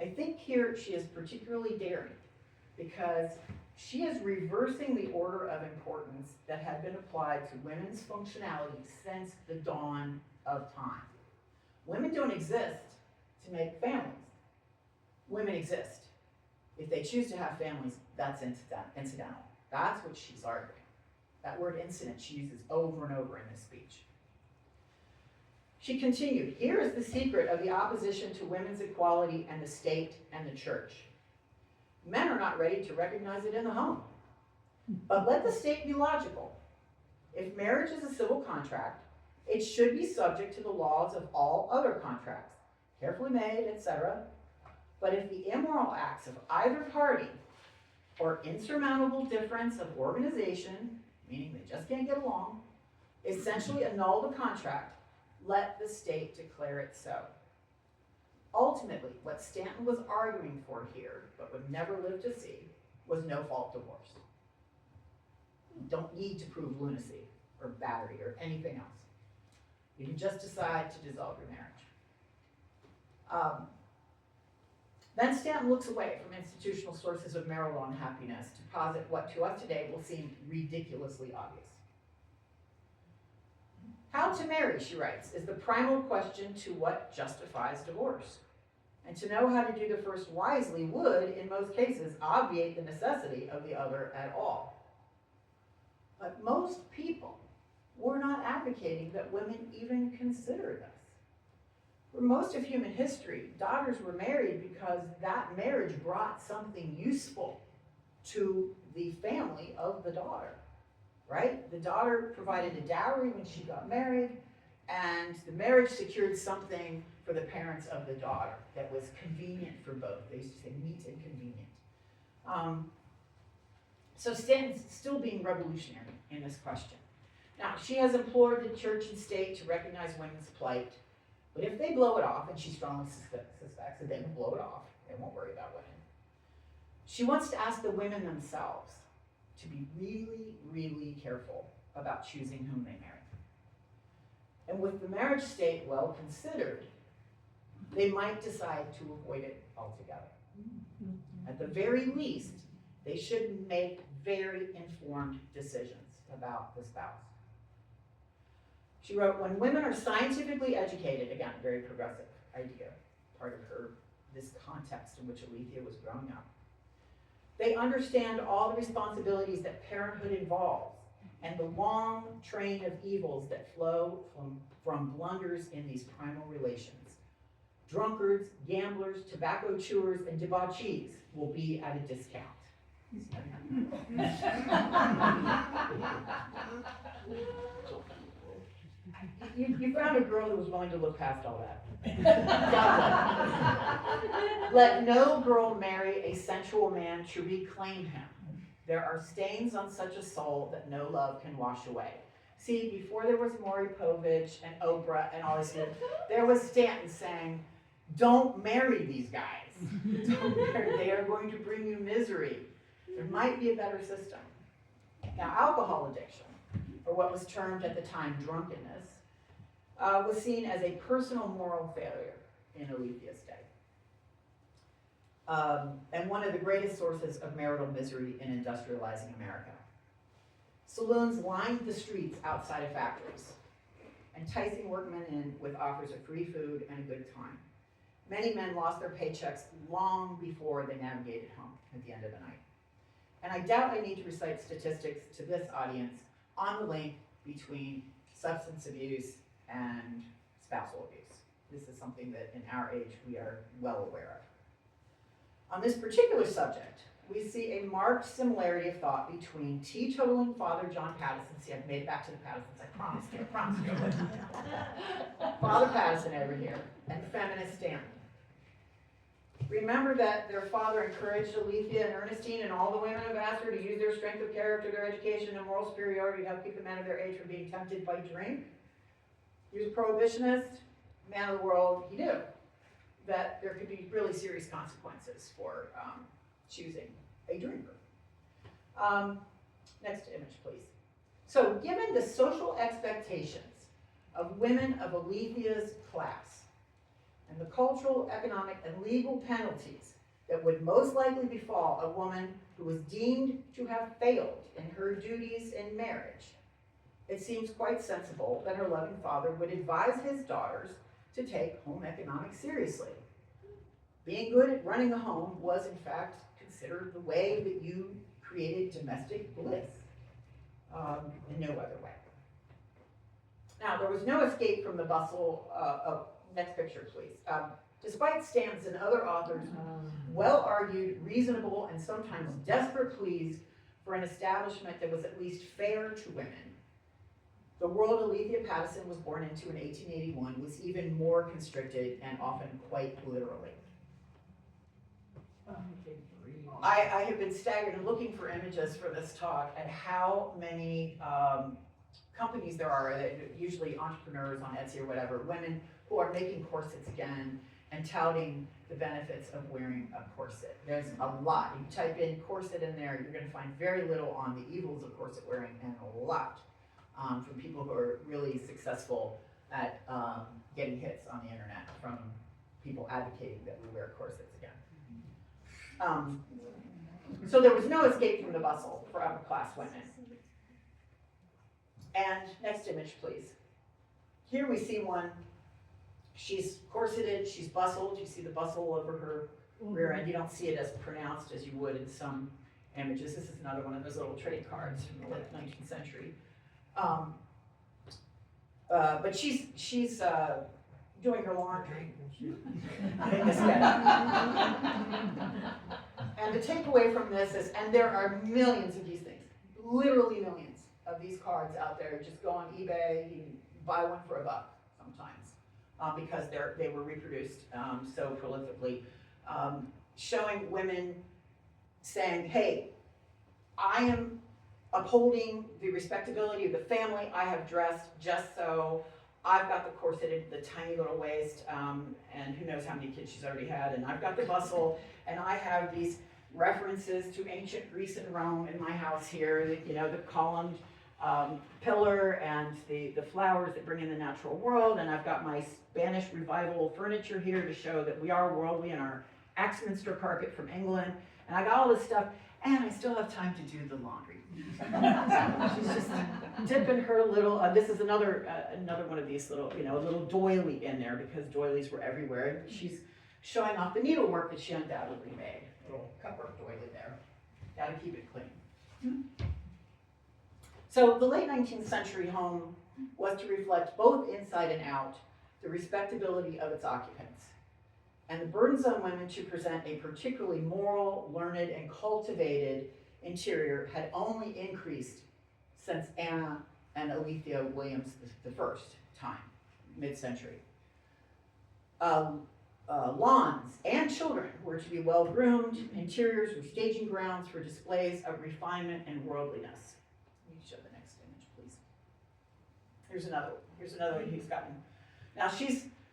I think here she is particularly daring because she is reversing the order of importance that had been applied to women's functionality since the dawn of time. Women don't exist to make families. Women exist. If they choose to have families, that's incidental. That's what she's arguing. That word incident she uses over and over in this speech. She continued, here is the secret of the opposition to women's equality and the state and the church. Men are not ready to recognize it in the home. But let the state be logical. If marriage is a civil contract, it should be subject to the laws of all other contracts, carefully made, etc. But if the immoral acts of either party or insurmountable difference of organization, meaning they just can't get along, essentially annul the contract, let the state declare it so. Ultimately, what Stanton was arguing for here, but would never live to see, was no-fault divorce. You don't need to prove lunacy or battery or anything else. You can just decide to dissolve your marriage. Then Stanton looks away from institutional sources of marital unhappiness to posit what to us today will seem ridiculously obvious. How to marry, she writes, is the primal question to what justifies divorce. And to know how to do the first wisely would, in most cases, obviate the necessity of the other at all. But most people were not advocating that women even consider this. For most of human history, daughters were married because that marriage brought something useful to the family of the daughter, right? The daughter provided a dowry when she got married, and the marriage secured something for the parents of the daughter that was convenient for both. They used to say neat and convenient. So Stanton's still being revolutionary in this question. Now, she has implored the church and state to recognize women's plight, but if they blow it off, and she strongly suspects that they will blow it off, they won't worry about women. She wants to ask the women themselves to be really, really careful about choosing whom they marry. And with the marriage state well considered, they might decide to avoid it altogether. At the very least, they should make very informed decisions about the spouse. She wrote, when women are scientifically educated, again, a very progressive idea, part of this context in which Aletheia was growing up, they understand all the responsibilities that parenthood involves and the long train of evils that flow from blunders in these primal relations. Drunkards, gamblers, tobacco chewers, and debauchees will be at a discount. You found a girl who was willing to look past all that. Let no girl marry a sensual man to reclaim him. There are stains on such a soul that no love can wash away. See, before there was Maury Povich and Oprah and all this, there was Stanton saying, don't marry these guys. Don't marry. They are going to bring you misery. There might be a better system. Now, alcohol addiction, or what was termed at the time drunkenness, was seen as a personal moral failure in Aletheia's day. And one of the greatest sources of marital misery in industrializing America. Saloons lined the streets outside of factories, enticing workmen in with offers of free food and a good time. Many men lost their paychecks long before they navigated home at the end of the night. And I doubt I need to recite statistics to this audience on the link between substance abuse and spousal abuse. This is something that in our age we are well aware of. On this particular subject, we see a marked similarity of thought between teetotaling Father John Pattison. See, I've made it back to the Pattisons, I promised you. Father Pattison over here, and feminist Stanton. Remember that their father encouraged Aletheia and Ernestine and all the women of Vassar to use their strength of character, their education, and moral superiority to help keep the men of their age from being tempted by drink. He was a prohibitionist, man of the world. He knew that there could be really serious consequences for choosing a drinker. Next image, please. So, given the social expectations of women of Aletheia's class, and the cultural, economic, and legal penalties that would most likely befall a woman who was deemed to have failed in her duties in marriage, it seems quite sensible that her loving father would advise his daughters to take home economics seriously. Being good at running a home was, in fact, considered the way that you created domestic bliss, in no other way. Now, there was no escape from the bustle of next picture, please. Despite Stanton's and other authors' well-argued, reasonable, and sometimes desperate pleas for an establishment that was at least fair to women, the world Aletheia Pattison was born into in 1881 was even more constricted and often quite literally. I have been staggered in looking for images for this talk at how many companies there are, usually entrepreneurs on Etsy or whatever, women who are making corsets again and touting the benefits of wearing a corset. There's a lot. You type in corset in there, you're gonna find very little on the evils of corset wearing and a lot from people who are really successful at getting hits on the internet from people advocating that we wear corsets again. So there was no escape from the bustle for upper class women. And next image, please. Here we see one. She's corseted, she's bustled. You see the bustle over her rear end. You don't see it as pronounced as you would in some images. This is another one of those little trade cards from the late 19th century. But she's doing her laundry. And the takeaway from this is, and there are millions of these things, literally millions of these cards out there. Just go on eBay, you can buy one for $1 sometimes, because they were reproduced so prolifically, showing women saying, hey, I am upholding the respectability of the family. I have dressed just so. I've got the corseted, the tiny little waist, and who knows how many kids she's already had, and I've got the bustle, and I have these references to ancient Greece and Rome in my house here, you know, the columned pillar and the flowers that bring in the natural world, and I've got my Spanish revival furniture here to show that we are worldly, and our Axminster carpet from England, and I got all this stuff, and I still have time to do the laundry. She's just dipping her little, this is another one of these little, you know, a little doily in there, because doilies were everywhere. She's showing off the needlework that she undoubtedly made. Little cupwork doily there. Gotta keep it clean. So the late 19th century home was to reflect both inside and out the respectability of its occupants, and the burdens on women to present a particularly moral, learned, and cultivated interior had only increased since Anna and Aletheia Williams the first time, mid-century. Lawns and children were to be well-groomed. Interiors were staging grounds for displays of refinement and worldliness. Can you show the next image, please? Here's another one he's gotten. Now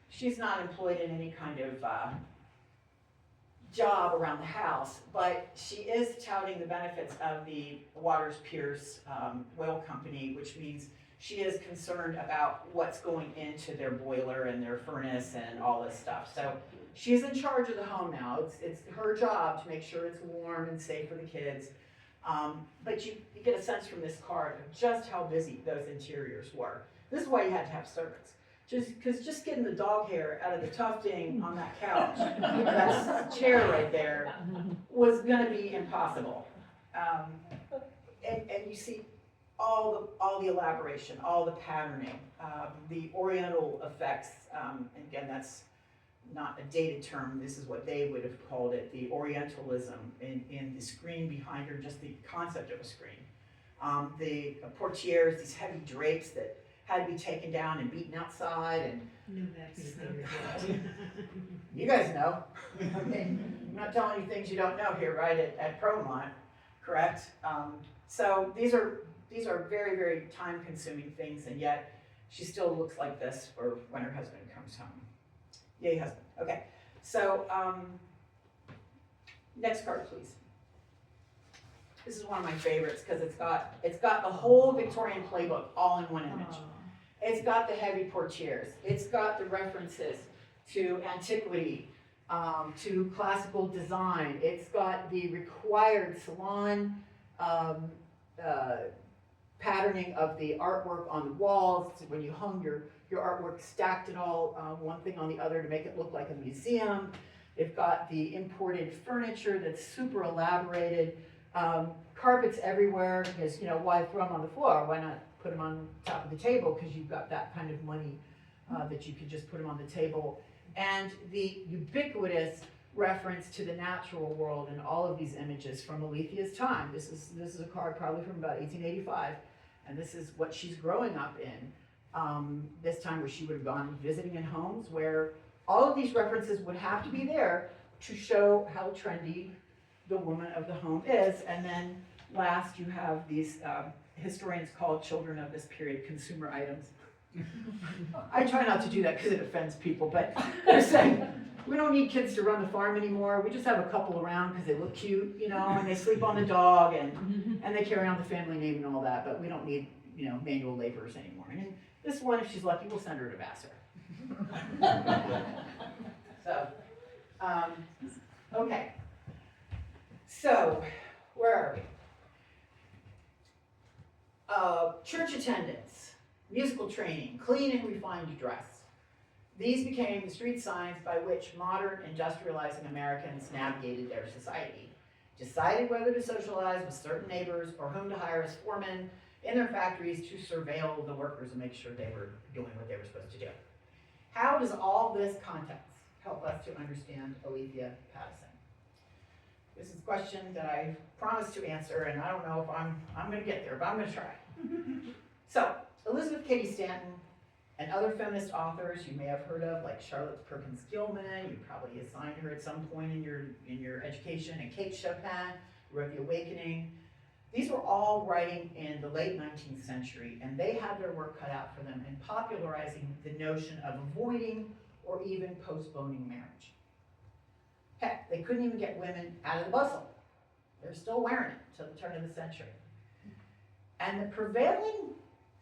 she's not employed in any kind of job around the house, but she is touting the benefits of the Waters Pierce Oil Company, which means she is concerned about what's going into their boiler and their furnace and all this stuff. So she's in charge of the home now. It's her job to make sure it's warm and safe for the kids. But you get a sense from this card of just how busy those interiors were. This is why you had to have servants. Just getting the dog hair out of the tufting on that couch, that chair right there, was going to be impossible. And you see all the elaboration, all the patterning, the oriental effects. And again, that's not a dated term. This is what they would have called it, the orientalism in the screen behind her, just the concept of a screen. The portieres, these heavy drapes that had to be taken down and beaten outside, and you guys know. I'm not telling you things you don't know here, right? At Promont, correct? So these are very, very time-consuming things, and yet she still looks like this for when her husband comes home. Yay, husband. Okay. So next card, please. This is one of my favorites because it's got the whole Victorian playbook all in one image. It's got the heavy portieres. It's got the references to antiquity, to classical design. It's got the required salon patterning of the artwork on the walls. So when you hung your artwork, stacked it all one thing on the other to make it look like a museum. They've got the imported furniture that's super elaborated. Carpets everywhere, because, you know, why throw them on the floor? Why not put them on top of the table? Because you've got that kind of money that you could just put them on the table. And the ubiquitous reference to the natural world in all of these images from Aletheia's time. This is a card probably from about 1885, and this is what she's growing up in. This time where she would have gone visiting in homes where all of these references would have to be there to show how trendy the woman of the home is. And then last, you have these historians call children of this period consumer items. I try not to do that because it offends people, but they're saying, we don't need kids to run the farm anymore. We just have a couple around because they look cute, you know, and they sleep on the dog and they carry on the family name and all that, but we don't need, you know, manual laborers anymore. And this one, if she's lucky, we'll send her to Vassar. So, okay. So, where are we? Church attendance, musical training, clean and refined dress. These became the street signs by which modern industrializing Americans navigated their society, decided whether to socialize with certain neighbors or whom to hire as foremen in their factories to surveil the workers and make sure they were doing what they were supposed to do. How does all this context help us to understand Aletheia Pattison? This is a question that I promised to answer, and I don't know if I'm going to get there, but I'm going to try. So, Elizabeth Cady Stanton and other feminist authors you may have heard of, like Charlotte Perkins Gilman, you probably assigned her at some point in your education, and Kate Chopin, who wrote The Awakening. These were all writing in the late 19th century, and they had their work cut out for them in popularizing the notion of avoiding or even postponing marriage. Heck, they couldn't even get women out of the bustle. They're still wearing it till the turn of the century. And the prevailing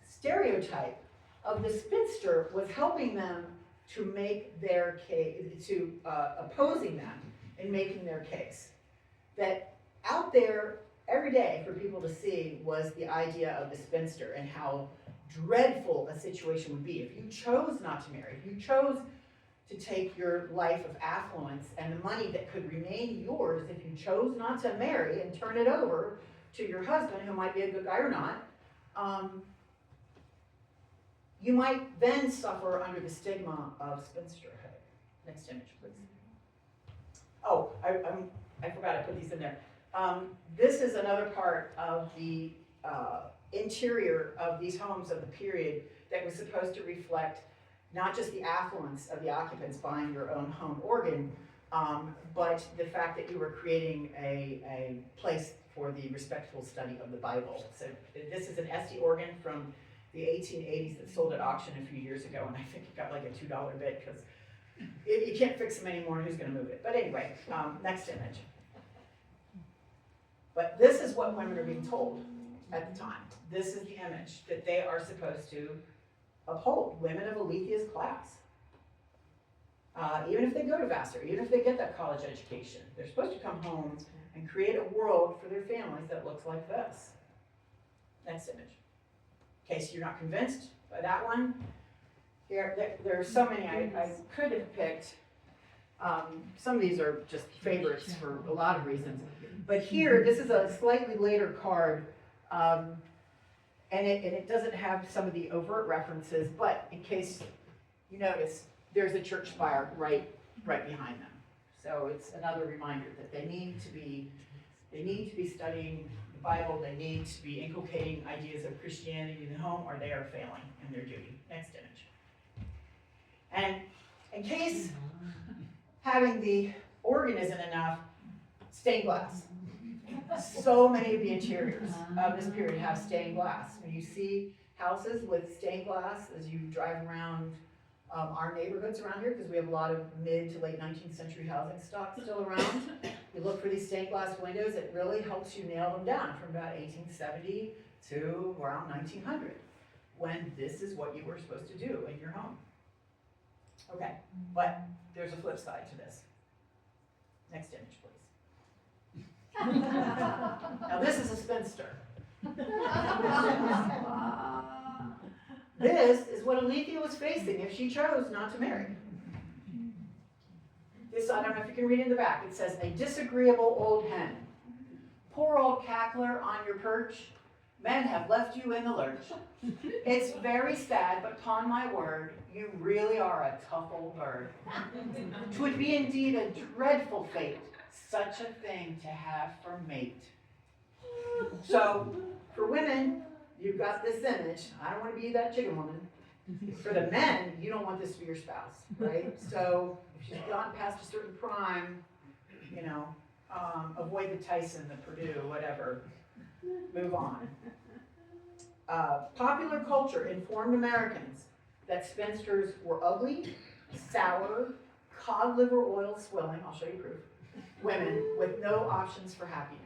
stereotype of the spinster was helping them to make their case, opposing them in making their case. That out there every day for people to see was the idea of the spinster and how dreadful a situation would be if you chose not to marry, if you chose to take your life of affluence and the money that could remain yours if you chose not to marry and turn it over to your husband, who might be a good guy or not, you might then suffer under the stigma of spinsterhood. Next image, please. Oh, I forgot I put these in there. This is another part of the interior of these homes of the period that was supposed to reflect not just the affluence of the occupants buying your own home organ, but the fact that you were creating a place for the respectful study of the Bible. So this is an Esty organ from the 1880s that sold at auction a few years ago, and I think it got like a $2 bid because you can't fix them anymore, and who's going to move it? But anyway, next image. But this is what women are being told at the time. This is the image that they are supposed to uphold, women of Aletheia's class. Even if they go to Vassar, even if they get that college education, they're supposed to come home and create a world for their families that looks like this. Next image. In case you're not convinced by that one, there are so many I could have picked. Some of these are just favorites for a lot of reasons. But here, this is a slightly later card, and it doesn't have some of the overt references, but in case you notice, there's a church spire right behind them. So it's another reminder that they need to be studying the Bible, they need to be inculcating ideas of Christianity in the home, or they are failing in their duty. Next image. And in case having the organ isn't enough, stained glass. So many of the interiors of this period have stained glass. When you see houses with stained glass as you drive around our neighborhoods around here, because we have a lot of mid to late 19th century housing stock still around, you look for these stained glass windows, it really helps you nail them down from about 1870 to around 1900, when this is what you were supposed to do in your home. Okay, but there's a flip side to this. Next image, please. Now this is a spinster. This is what Aletheia was facing if she chose not to marry. This, I don't know if you can read in the back, it says, a disagreeable old hen. Poor old cackler on your perch, men have left you in the lurch. It's very sad, but upon my word, you really are a tough old bird. 'Twould be indeed a dreadful fate, such a thing to have for mate. So, for women, you've got this image. I don't want to be that chicken woman. For the men, you don't want this to be your spouse, right? So, if she's gotten past a certain prime, you know, Avoid the Tyson, the Purdue, whatever. Move on. Popular culture informed Americans that spinsters were ugly, sour, cod liver oil swilling, I'll show you proof, women with no options for happiness.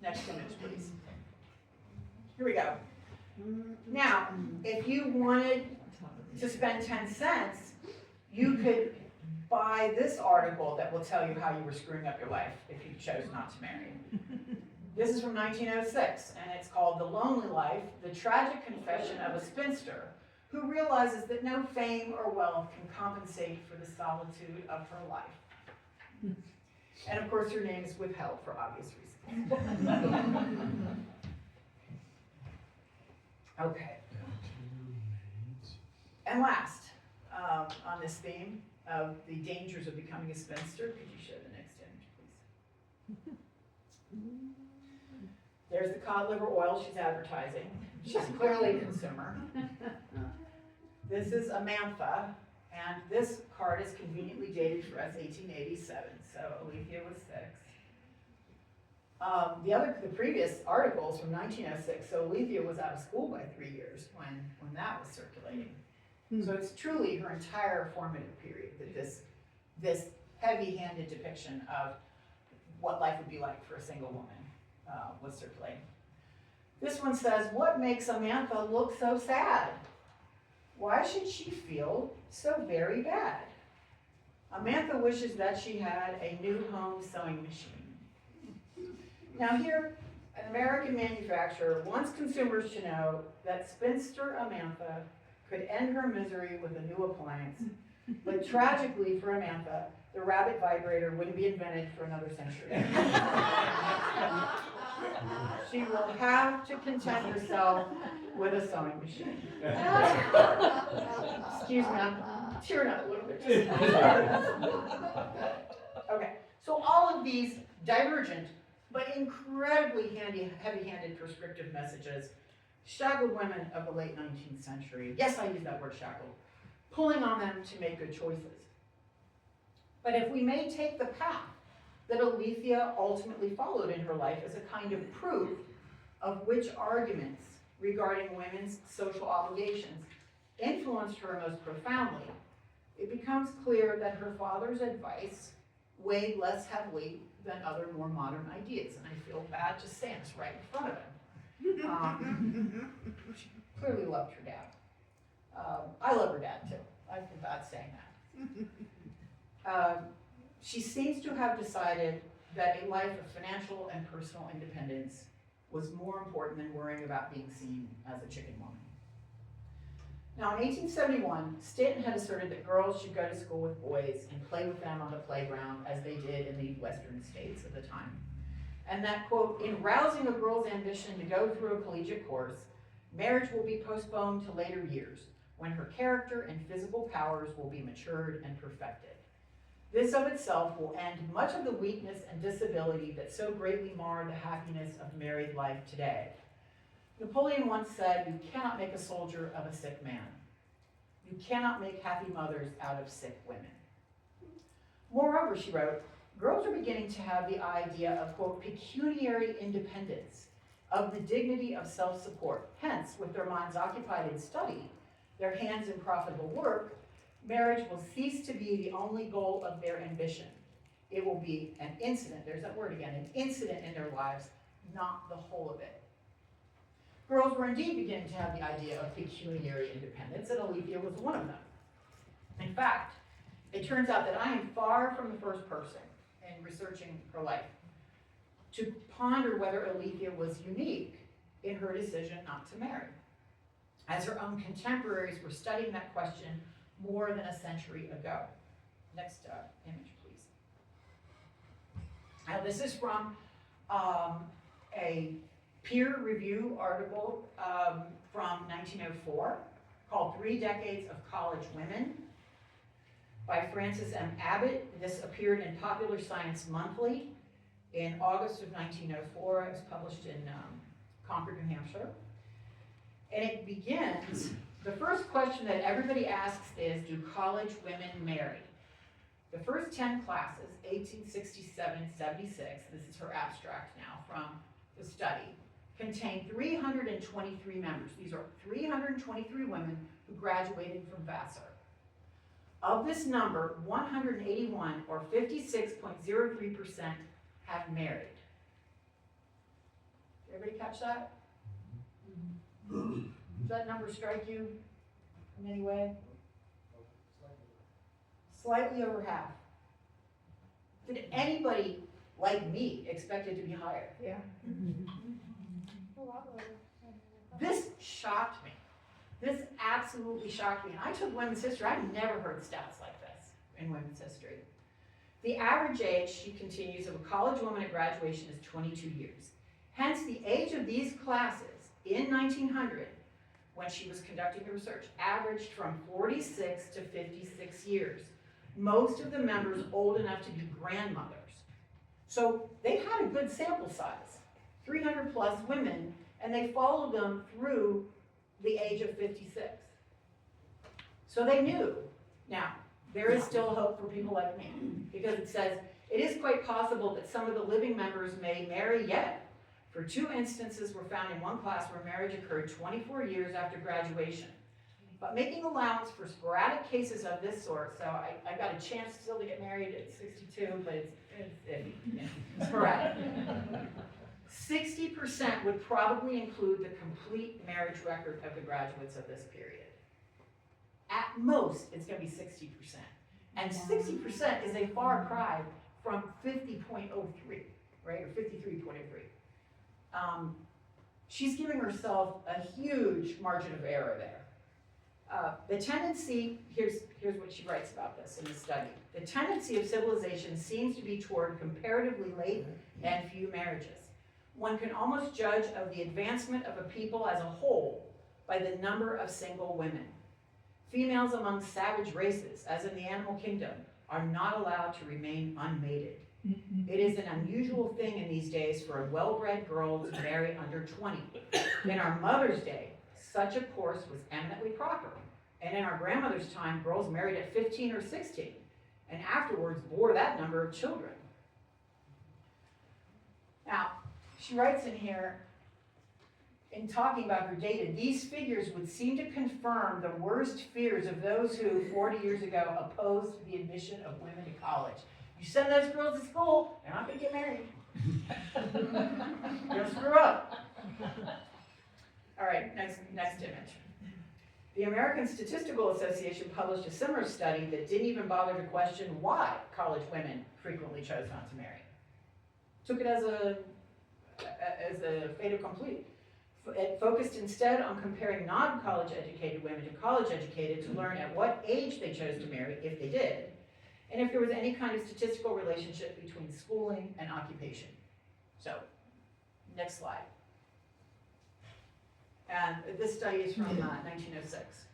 Next image, please. Here we go. Now, if you wanted to spend 10 cents, you could buy this article that will tell you how you were screwing up your life if you chose not to marry. This is from 1906, and it's called The Lonely Life, The Tragic Confession of a Spinster Who Realizes That No Fame or Wealth Can Compensate for the Solitude of Her Life. And of course, her name is withheld for obvious reasons. Okay. And last, on this theme of the dangers of becoming a spinster, could you show the next image, please? There's the cod liver oil she's advertising. She's clearly a consumer. This is Amantha, and this card is conveniently dated for us 1887, so Aletheia was 6. The previous article is from 1906, so Aletheia was out of school by 3 years when that was circulating. So it's truly her entire formative period that this heavy-handed depiction of what life would be like for a single woman was circulating. This one says, what makes Amantha look so sad? Why should she feel so very bad? Amantha wishes that she had a new home sewing machine. Now here, an American manufacturer wants consumers to know that spinster Amantha could end her misery with a new appliance, but tragically for Amantha, the rabbit vibrator wouldn't be invented for another century. She will have to content herself with a sewing machine. Excuse me, I'm tearing up a little bit. Okay, so all of these divergent but incredibly heavy-handed prescriptive messages shackled women of the late 19th century. Yes, I use that word shackled, pulling on them to make good choices. But if we may take the path that Aletheia ultimately followed in her life as a kind of proof of which arguments regarding women's social obligations influenced her most profoundly, it becomes clear that her father's advice weighed less heavily than other more modern ideas. And I feel bad just saying this right in front of him. She clearly loved her dad. I love her dad too. I feel bad saying that. She seems to have decided that a life of financial and personal independence was more important than worrying about being seen as a chicken woman. Now, in 1871, Stanton had asserted that girls should go to school with boys and play with them on the playground as they did in the western states at the time. And that, quote, in rousing a girl's ambition to go through a collegiate course, marriage will be postponed to later years, when her character and physical powers will be matured and perfected. This of itself will end much of the weakness and disability that so greatly mar the happiness of married life today. Napoleon once said, you cannot make a soldier of a sick man. You cannot make happy mothers out of sick women. Moreover, she wrote, girls are beginning to have the idea of, quote, pecuniary independence, of the dignity of self-support. Hence, with their minds occupied in study, their hands in profitable work, marriage will cease to be the only goal of their ambition. It will be an incident, there's that word again, an incident in their lives, not the whole of it. Girls were indeed beginning to have the idea of pecuniary independence, and Aletheia was one of them. In fact, it turns out that I am far from the first person in researching her life to ponder whether Aletheia was unique in her decision not to marry, as her own contemporaries were studying that question more than a century ago. Next image, please. Now, this is from a peer review article from 1904 called 3 Decades of College Women by Frances M. Abbott. This appeared in Popular Science Monthly in August of 1904. It was published in Concord, New Hampshire. And it begins, the first question that everybody asks is, do college women marry? The first 10 classes, 1867-76, this is her abstract now from the study, contained 323 members. These are 323 women who graduated from Vassar. Of this number, 181, or 56.03%, have married. Did everybody catch that? Does that number strike you in any way? Slightly over half. Did anybody like me expect it to be higher? Yeah. This shocked me. This absolutely shocked me. And I took women's history. I've never heard stats like this in women's history. The average age, she continues, of a college woman at graduation is 22 years. Hence, the age of these classes in 1900, when she was conducting the research, averaged from 46 to 56 years. Most of the members old enough to be grandmothers. So they had a good sample size, 300 plus women, and they followed them through the age of 56. So they knew. Now, there is still hope for people like me, because it says, it is quite possible that some of the living members may marry yet. For 2 instances were found in one class where marriage occurred 24 years after graduation. But making allowance for sporadic cases of this sort, so I got a chance still to get married at 62, but it's sporadic. 60% would probably include the complete marriage record of the graduates of this period. At most, it's going to be 60%. And 60% is a far cry from 50.03, right, or 53.03. She's giving herself a huge margin of error there. The tendency, here's what she writes about this in the study. The tendency of civilization seems to be toward comparatively late and few marriages. One can almost judge of the advancement of a people as a whole by the number of single women. Females among savage races, as in the animal kingdom, are not allowed to remain unmated. It is an unusual thing in these days for a well-bred girl to marry under 20. In our mother's day, such a course was eminently proper. And in our grandmother's time, girls married at 15 or 16, and afterwards bore that number of children. Now, she writes in here, in talking about her data, these figures would seem to confirm the worst fears of those who, 40 years ago, opposed the admission of women to college. You send those girls to school, they're not going to get married. You'll screw up. All right, next image. The American Statistical Association published a similar study that didn't even bother to question why college women frequently chose not to marry. Took it as a fait accompli. It focused instead on comparing non-college educated women to college educated to learn at what age they chose to marry, if they did, and if there was any kind of statistical relationship between schooling and occupation. So, next slide. And this study is from 1906.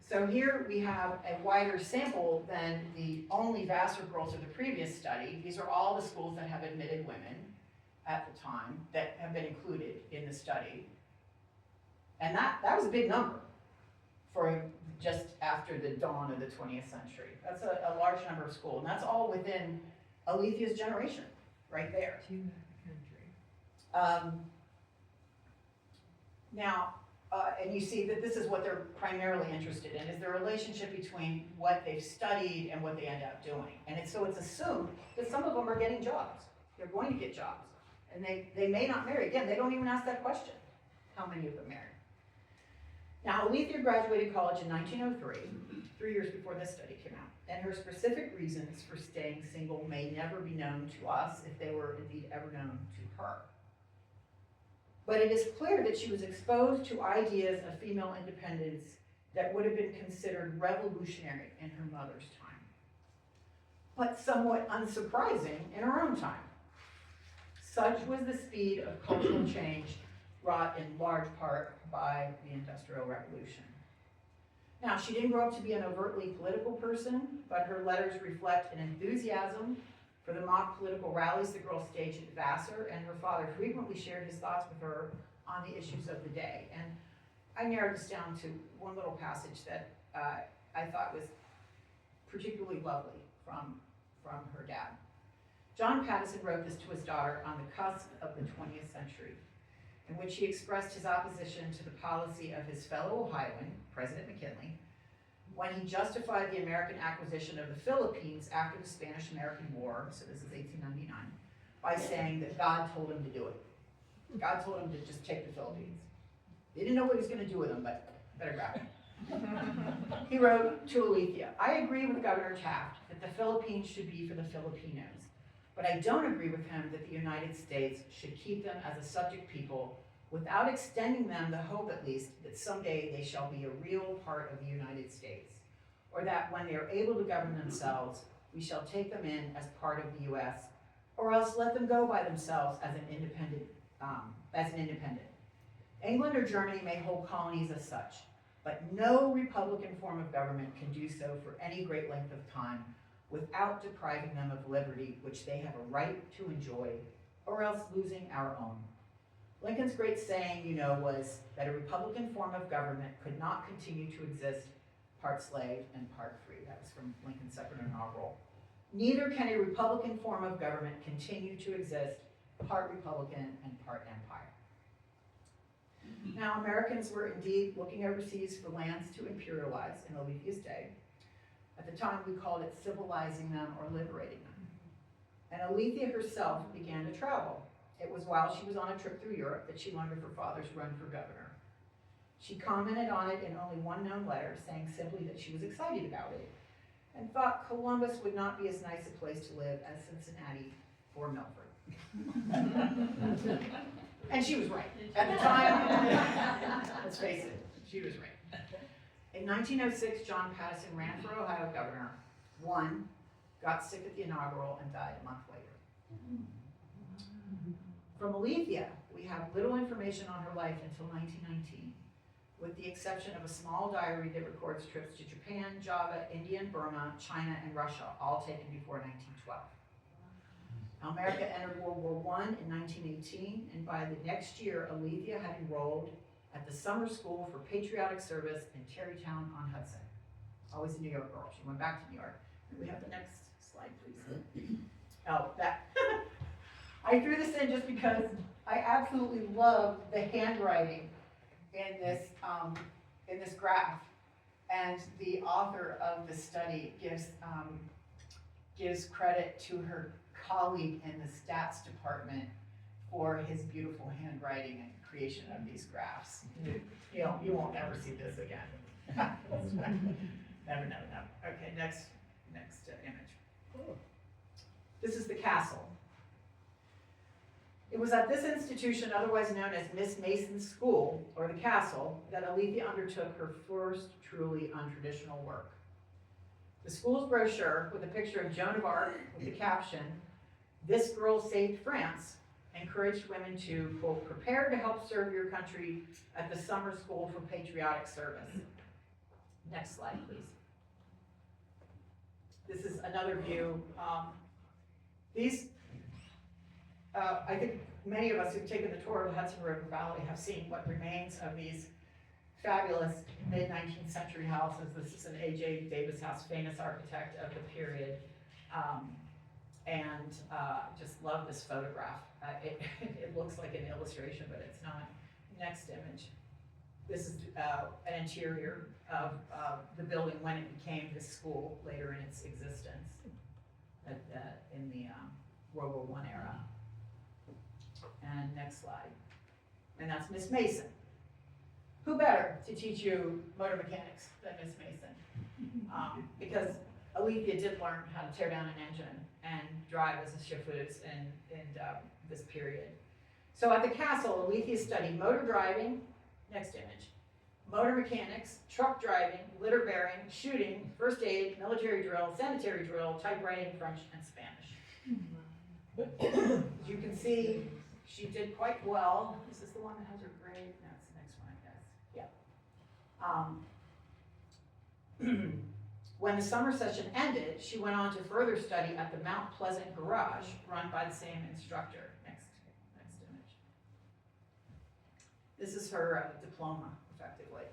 So here we have a wider sample than the only Vassar girls of the previous study. These are all the schools that have admitted women at the time that have been included in the study. And that was a big number for just after the dawn of the 20th century. That's a large number of schools, and that's all within Aletheia's generation, right there. Now, and you see that this is what they're primarily interested in, is the relationship between what they've studied and what they end up doing. And so it's assumed that some of them are getting jobs. They're going to get jobs. And they may not marry. Again, they don't even ask that question, how many of them marry. Now, Aletheia graduated college in 1903, 3 years before this study came out. And her specific reasons for staying single may never be known to us, if they were indeed ever known to her. But it is clear that she was exposed to ideas of female independence that would have been considered revolutionary in her mother's time, but somewhat unsurprising in her own time. Such was the speed of cultural change wrought in large part by the Industrial Revolution. Now, she didn't grow up to be an overtly political person, but her letters reflect an enthusiasm for the mock political rallies the girls staged at Vassar, and her father frequently shared his thoughts with her on the issues of the day. And I narrowed this down to one little passage that I thought was particularly lovely from her dad. John Pattison wrote this to his daughter on the cusp of the 20th century, in which he expressed his opposition to the policy of his fellow Ohioan, President McKinley, when he justified the American acquisition of the Philippines after the Spanish-American War, so this is 1899, by saying that God told him to do it. God told him to just take the Philippines. He didn't know what he was going to do with them, but better grab it. He wrote to Aletheia, I agree with Governor Taft that the Philippines should be for the Filipinos, but I don't agree with him that the United States should keep them as a subject people without extending them the hope, at least, that someday they shall be a real part of the United States, or that when they are able to govern themselves, we shall take them in as part of the U.S., or else let them go by themselves as an independent. England or Germany may hold colonies as such, but no Republican form of government can do so for any great length of time without depriving them of liberty which they have a right to enjoy, or else losing our own. Lincoln's great saying, you know, was that a Republican form of government could not continue to exist part slave and part free. That was from Lincoln's second inaugural. Neither can a Republican form of government continue to exist part Republican and part empire. Now, Americans were indeed looking overseas for lands to imperialize in Aletheia's day. At the time, we called it civilizing them or liberating them. And Aletheia herself began to travel. It was while she was on a trip through Europe that she learned of her father's run for governor. She commented on it in only one known letter, saying simply that she was excited about it, and thought Columbus would not be as nice a place to live as Cincinnati or Milford. And she was right. At the time, let's face it, she was right. In 1906, John Pattison ran for Ohio governor, won, got sick at the inaugural, and died a month later. From Aletheia, we have little information on her life until 1919, with the exception of a small diary that records trips to Japan, Java, India and Burma, China, and Russia, all taken before 1912. America entered World War I in 1918, and by the next year, Aletheia had enrolled at the summer school for patriotic service in Tarrytown on Hudson. Always a New York girl. She went back to New York. Can we have the next slide, please? Oh, that. I threw this in just because I absolutely love the handwriting in this graph, and the author of the study gives credit to her colleague in the stats department for his beautiful handwriting and creation of these graphs. You won't ever see this again. Never. Okay, next image. This is the castle. It was at this institution, otherwise known as Miss Mason's School, or the Castle, that Aletheia undertook her first truly untraditional work. The school's brochure, with a picture of Joan of Arc with the caption, "This girl saved France," encouraged women to, quote, prepare to help serve your country at the summer school for patriotic service. Next slide, please. This is another view. I think many of us who've taken the tour of the Hudson River Valley have seen what remains of these fabulous mid-19th century houses. This is an A.J. Davis house, famous architect of the period. Just love this photograph. It looks like an illustration, but it's not. Next image. This is an interior of the building when it became this school later in its existence in the World War I era. And next slide. And that's Miss Mason. Who better to teach you motor mechanics than Miss Mason? Because Aletheia did learn how to tear down an engine and drive as a shifus in this period. So at the castle, Aletheia studied motor driving, next image, motor mechanics, truck driving, litter bearing, shooting, first aid, military drill, sanitary drill, typewriting, French, and Spanish. As you can see, she did quite well. Is this the one that has her grade? No, it's the next one, I guess. Yeah. When the summer session ended, she went on to further study at the Mount Pleasant Garage, run by the same instructor. Next image. This is her diploma, effectively.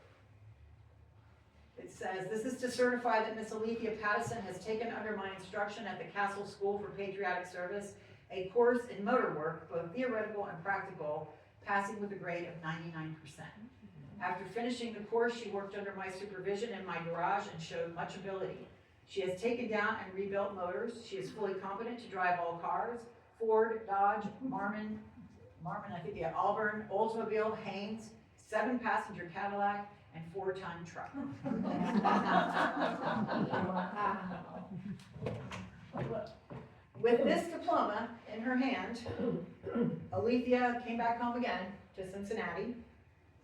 It says, "This is to certify that Miss Aletheia Pattison has taken under my instruction at the Castle School for Patriotic Service a course in motor work, both theoretical and practical, passing with a grade of 99%. After finishing the course, she worked under my supervision in my garage and showed much ability. She has taken down and rebuilt motors. She is fully competent to drive all cars: Ford, Dodge, Marmon, I think yeah, Auburn, Oldsmobile, Haynes, 7-passenger Cadillac, and 4-ton truck." With this diploma in her hand, Aletheia came back home again to Cincinnati.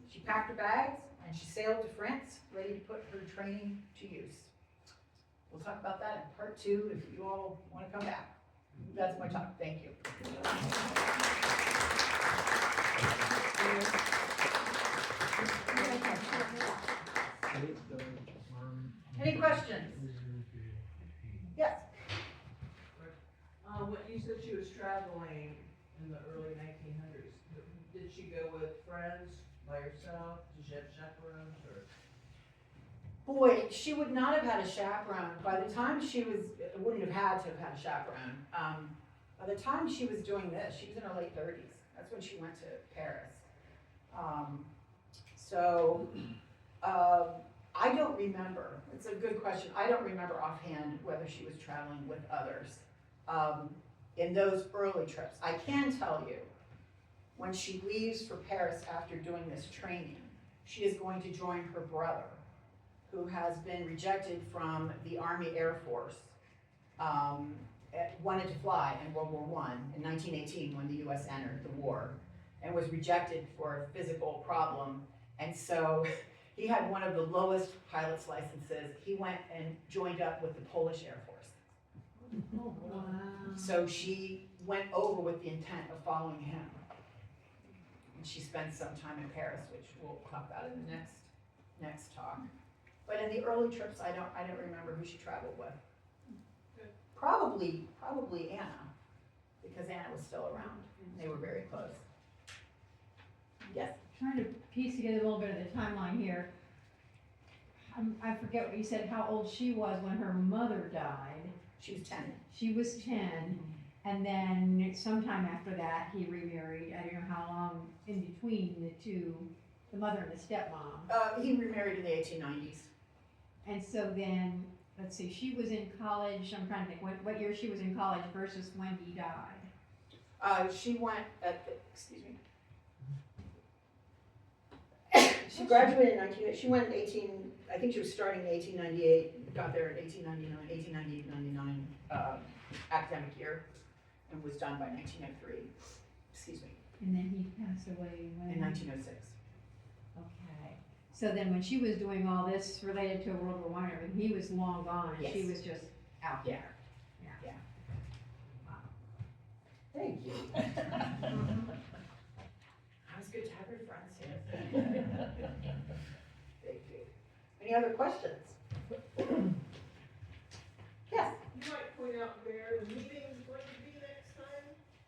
She packed her bags and she sailed to France, ready to put her training to use. We'll talk about that in part 2 if you all want to come back. That's my talk. Thank you. Any questions? Yes. When you said she was traveling in the early 1900s, did she go with friends, by herself? Did she have chaperones, or? Boy, she would not have had a chaperone. By the time she was, wouldn't have had to have had a chaperone. By the time she was doing this, she was in her late 30s. That's when she went to Paris. I don't remember. It's a good question. I don't remember offhand whether she was traveling with others in those early trips. I can tell you, when she leaves for Paris after doing this training, she is going to join her brother, who has been rejected from the Army Air Force, wanted to fly in World War I in 1918 when the US entered the war, and was rejected for a physical problem. And so he had one of the lowest pilot's licenses. He went and joined up with the Polish Air Force. Oh, wow. So she went over with the intent of following him. And she spent some time in Paris, which we'll talk about in the next talk. But in the early trips, I don't remember who she traveled with. Good. Probably Anna, because Anna was still around. They were very close. Yes. Trying to piece together a little bit of the timeline here. I forget what you said, how old she was when her mother died. She was 10. She was 10, and then sometime after that, he remarried. I don't know how long in between the two, the mother and the stepmom. He remarried in the 1890s. And so then, let's see, she was in college. I'm trying to think what year she was in college versus when he died. She went excuse me. She graduated in she went in I think she was starting in 1898, got there in 1899 academic year, and was done by 1903. Excuse me. And then he passed away when? In 1906. Okay. So then when she was doing all this related to World War I, he was long gone, and she Yes. was just out Yeah. there. Yeah. Wow. Thank you. It's good to have your friends here. Thank you. Any other questions? Yes. You might point out where the meeting's going to be next time?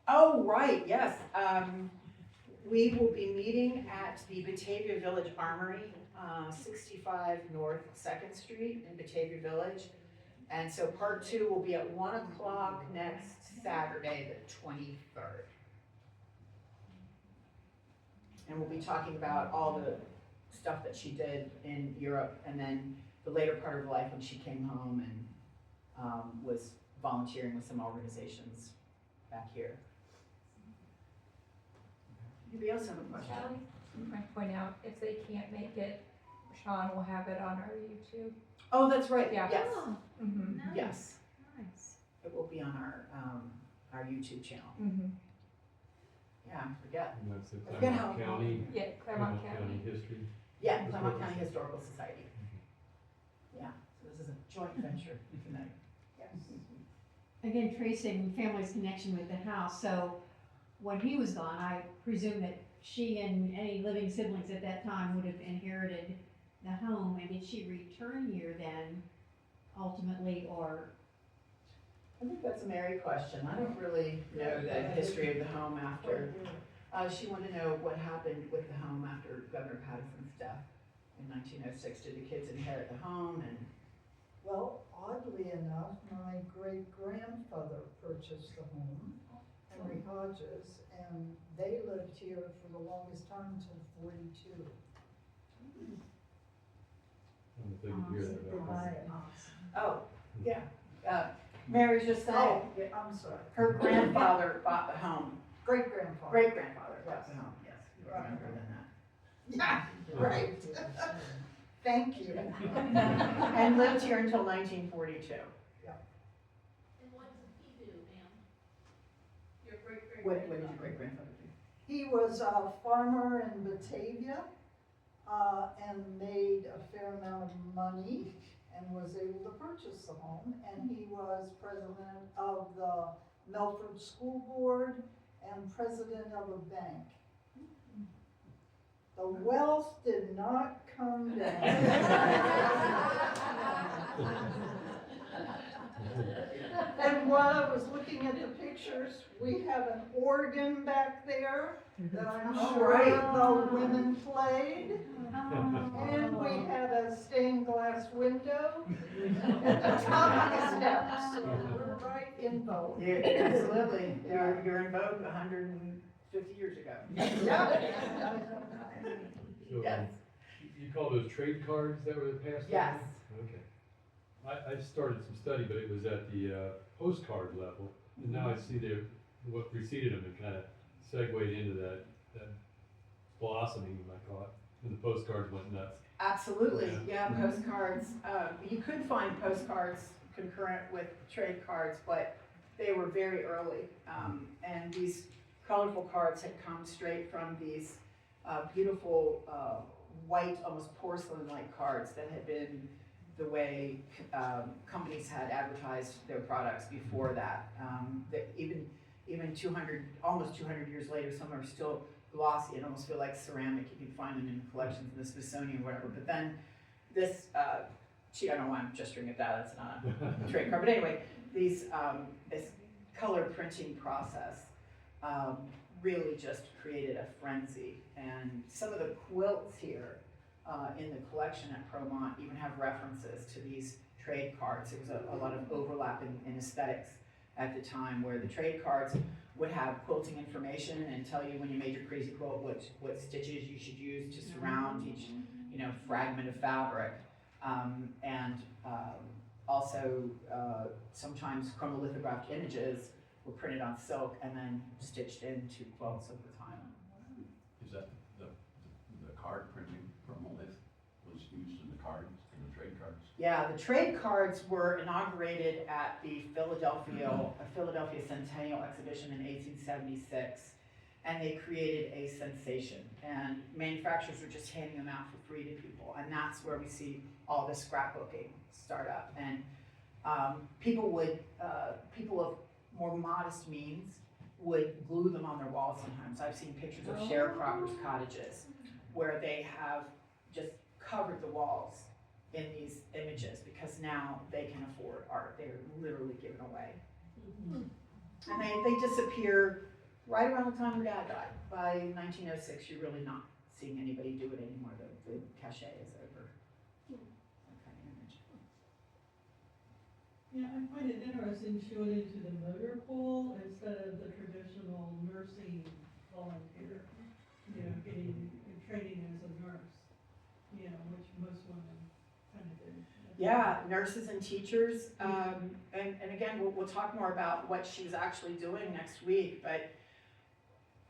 Oh, right, yes. We will be meeting at the Batavia Village Armory, 65 North 2nd Street in Batavia Village. And so part 2 will be at 1 o'clock next Saturday, the 23rd. And we'll be talking about all the stuff that she did in Europe, and then the later part of her life when she came home and was volunteering with some organizations back here. Anybody else have a question? Shelley, you might point out, if they can't make it, Sean will have it on our YouTube. Oh, that's right, Yeah. yes, Oh, Mm-hmm. nice. yes. Nice. It will be on our YouTube channel. Mm-hmm. Yeah, I forget. And that's the I forget how- Claremont County, Yeah, Claremont County. History. Yeah, Plymouth County Historical Society. Yeah, so this is a joint venture tonight. Yes. Again, tracing family's connection with the house, so when he was gone, I presume that she and any living siblings at that time would have inherited the home, and did she return here then, ultimately, or? I think that's a Mary question. I don't really know the history of the home after. She wanted to know what happened with the home after Governor Pattison's death, in 1906? Did the kids inherit the home and? Well, oddly enough, my great-grandfather purchased the home, Henry Hodges, and they lived here for the longest time until 42. I'm thinking here that about. Oh, yeah. Mary's just saying, Oh, yeah, I'm sorry. her grandfather bought the home. Great-grandfather. Great-grandfather bought the home, yes. You remember than that. Yeah, right. Thank you. And lived here until 1942. And what did he do, ma'am? Your great What did your great-grandfather do? He was a farmer in Batavia, and made a fair amount of money and was able to purchase the home. And he was president of the Milford School Board and president of a bank. The wealth did not come down. And while I was looking at the pictures, we have an organ back there that I'm Oh, sure right. the women played. And we had a stained glass window at the top of the steps, so we're right in vogue. Yeah, absolutely. You're in vogue 150 years ago. Yeah. So, Yes. you call those trade cards that were passed around? Yes. Okay. I started some study, but it was at the postcard level, and now I see what preceded them and kind of segued into that blossoming, you might call it, and the postcards went nuts. Absolutely, yeah, postcards. You could find postcards concurrent with trade cards, but they were very early. And these colorful cards had come straight from these beautiful white, almost porcelain-like cards that had been the way companies had advertised their products before that. That even almost 200 years later, some are still glossy and almost feel like ceramic. You can find them in collections in the Smithsonian or whatever. But then this, I don't know why I'm gesturing at that, that's not a trade card. But anyway, this color printing process really just created a frenzy. And some of the quilts here in the collection at Promont even have references to these trade cards. There was a lot of overlap in aesthetics at the time, where the trade cards would have quilting information and tell you when you made your crazy quilt what stitches you should use to surround each fragment of fabric, and also sometimes chromolithographed images were printed on silk and then stitched into quilts over time. Is that the card printing chromolith was used in the cards, in the trade cards? Yeah, the trade cards were inaugurated at the Philadelphia Centennial Exhibition in 1876, and they created a sensation. And manufacturers were just handing them out for free to people, and that's where we see all this scrapbooking start up. And people of more modest means would glue them on their walls sometimes. I've seen pictures of sharecroppers' cottages where they have just covered the walls in these images because now they can afford art. They're literally given away. And they disappear right around the time your dad died. By 1906, you're really not seeing anybody do it anymore. The cachet is over. That kind of image. Yeah, I find it interesting she went into the motor pool instead of the traditional nursing volunteer, getting training as a nurse, which most women kind of do. Yeah, nurses and teachers, and again, we'll talk more about what she's actually doing next week, but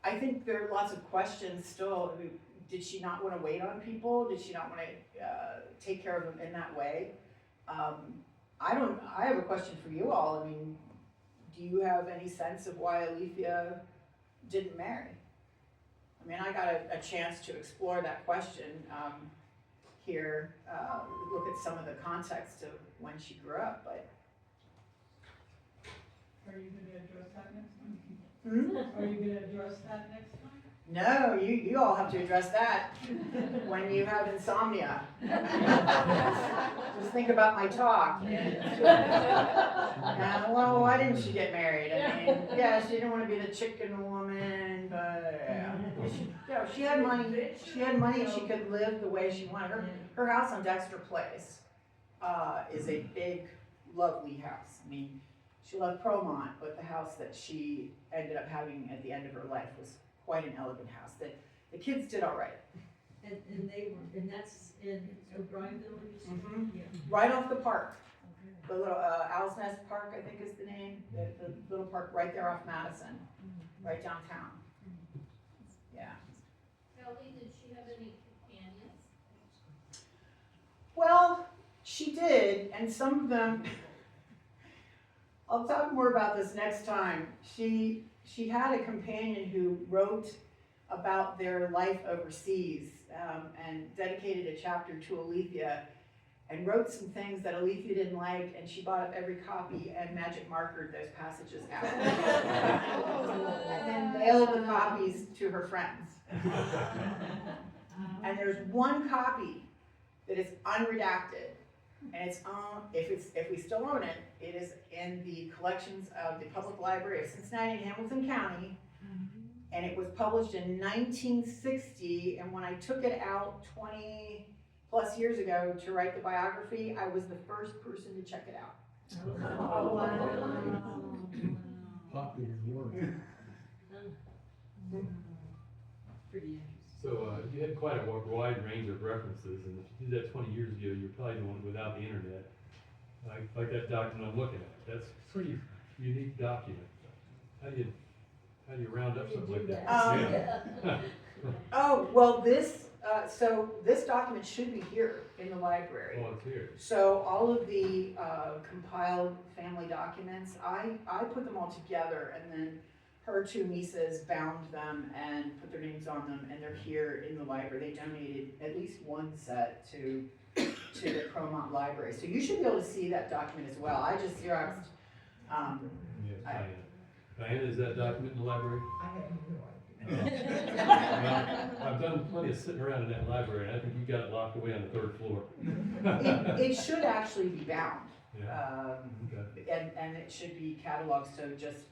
I think there are lots of questions still. I mean, did she not want to wait on people? Did she not want to take care of them in that way? I have a question for you all. I mean, do you have any sense of why Aletheia didn't marry? I mean, I got a chance to explore that question here, look at some of the context of when she grew up, but. Are you going to address that next time? Hmm? Are you going to address that next time? No, you all have to address that when you have insomnia. Just think about my talk. Well, why didn't she get married? I mean, yeah, she didn't want to be the chicken woman, but she had money, she could live the way she wanted. Her house on Dexter Place, is a big, lovely house. I mean, she loved Promont, but the house that she ended up having at the end of her life was quite an elegant house. The kids did all right. And that's in O'Brienville, you said? Mhm. Yeah. Right off the park. The little, Owl's Nest Park, I think is the name, the little park right there off Madison, right downtown. Yeah. Kelly, did she have any companions? Well, she did, and some of them, I'll talk more about this next time. She had a companion who wrote about their life overseas, and dedicated a chapter to Aletheia, and wrote some things that Aletheia didn't like, and she bought up every copy and magic markered those passages out. And then mailed the copies to her friends. And there's one copy that is unredacted, and it's if we still own it, it is in the collections of the Public Library of Cincinnati and Hamilton County, and it was published in 1960, and when I took it out 20 plus years ago to write the biography, I was the first person to check it out. Oh, wow. Popular work. Pretty interesting. So, you had quite a wide range of references, and if you did that 20 years ago, you're probably doing it without the internet. Like that document I'm looking at, that's a pretty unique document. How do you round up something like that? Yeah. Oh, well, so this document should be here in the library. Oh, it's here. So all of the compiled family documents, I put them all together, and then her two nieces bound them and put their names on them, and they're here in the library. They donated at least one set to the Promont Library. So you should be able to see that document as well. I just Xeroxed. Yeah, Diana. Diana, is that document in the library? I have no Well, I've done plenty of sitting around in that library, and I think you got it locked away on the 3rd floor. It should actually be bound. Yeah. Okay. And it should be cataloged, so just,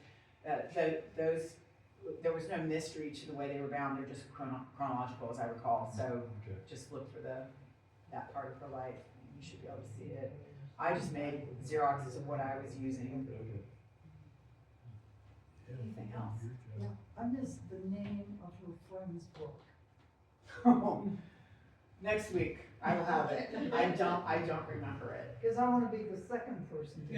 there was no mystery to the way they were bound, they're just chronological, as I recall, so Okay. just look for that part of her life, and you should be able to see it. I just made Xeroxes of what I was using. Okay. Anything else? I missed the name of her friend's book. Next week, I will have it. I don't remember it. Because I want to be the second person to.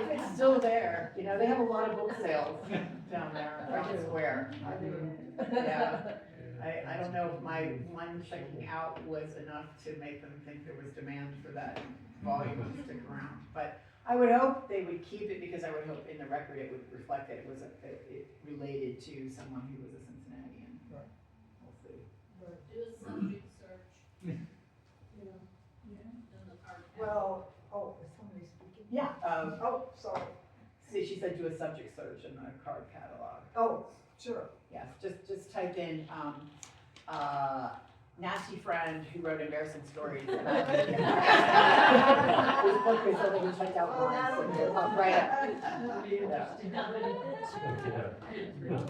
If it's still there, they have a lot of book sales down there, Market Square. I do. Yeah. I don't know if my one checking out was enough to make them think there was demand for that volume to stick around. But I would hope they would keep it, because I would hope in the record it would reflect that it related to someone who was a Cincinnatian. Right. We'll see. Do a subject search Yeah. in the card. Well, is somebody speaking? Yeah. Oh, sorry. See, she said do a subject search in the card catalog. Oh, sure. Yes, just type in, nasty friend who wrote embarrassing stories. His book is so they can check out Oh, once that'll and do. it'll pop right up.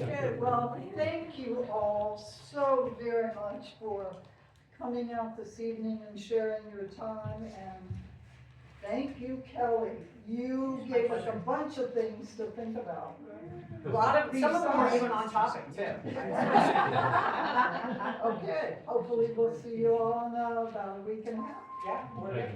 Okay, well, thank you all so very much for coming out this evening and sharing your time, and thank you, Kelly. You gave us a bunch of things to think about. A lot of, some of them are even on topic too. Okay, hopefully we'll see you all in about a week and a half. Yeah, we're good.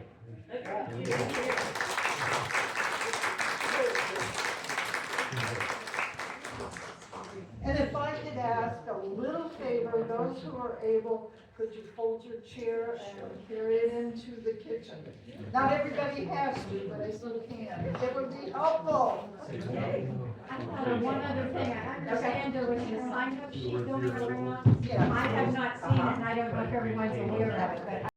And if I could ask a little favor, those who are able, could you fold your chair and carry it into the kitchen? Not everybody has to, but I still can. It would be helpful. I thought of one other thing, I understand there was a sign-up sheet going around. Yeah. I have not seen it, and I don't know if everyone's aware of it, but I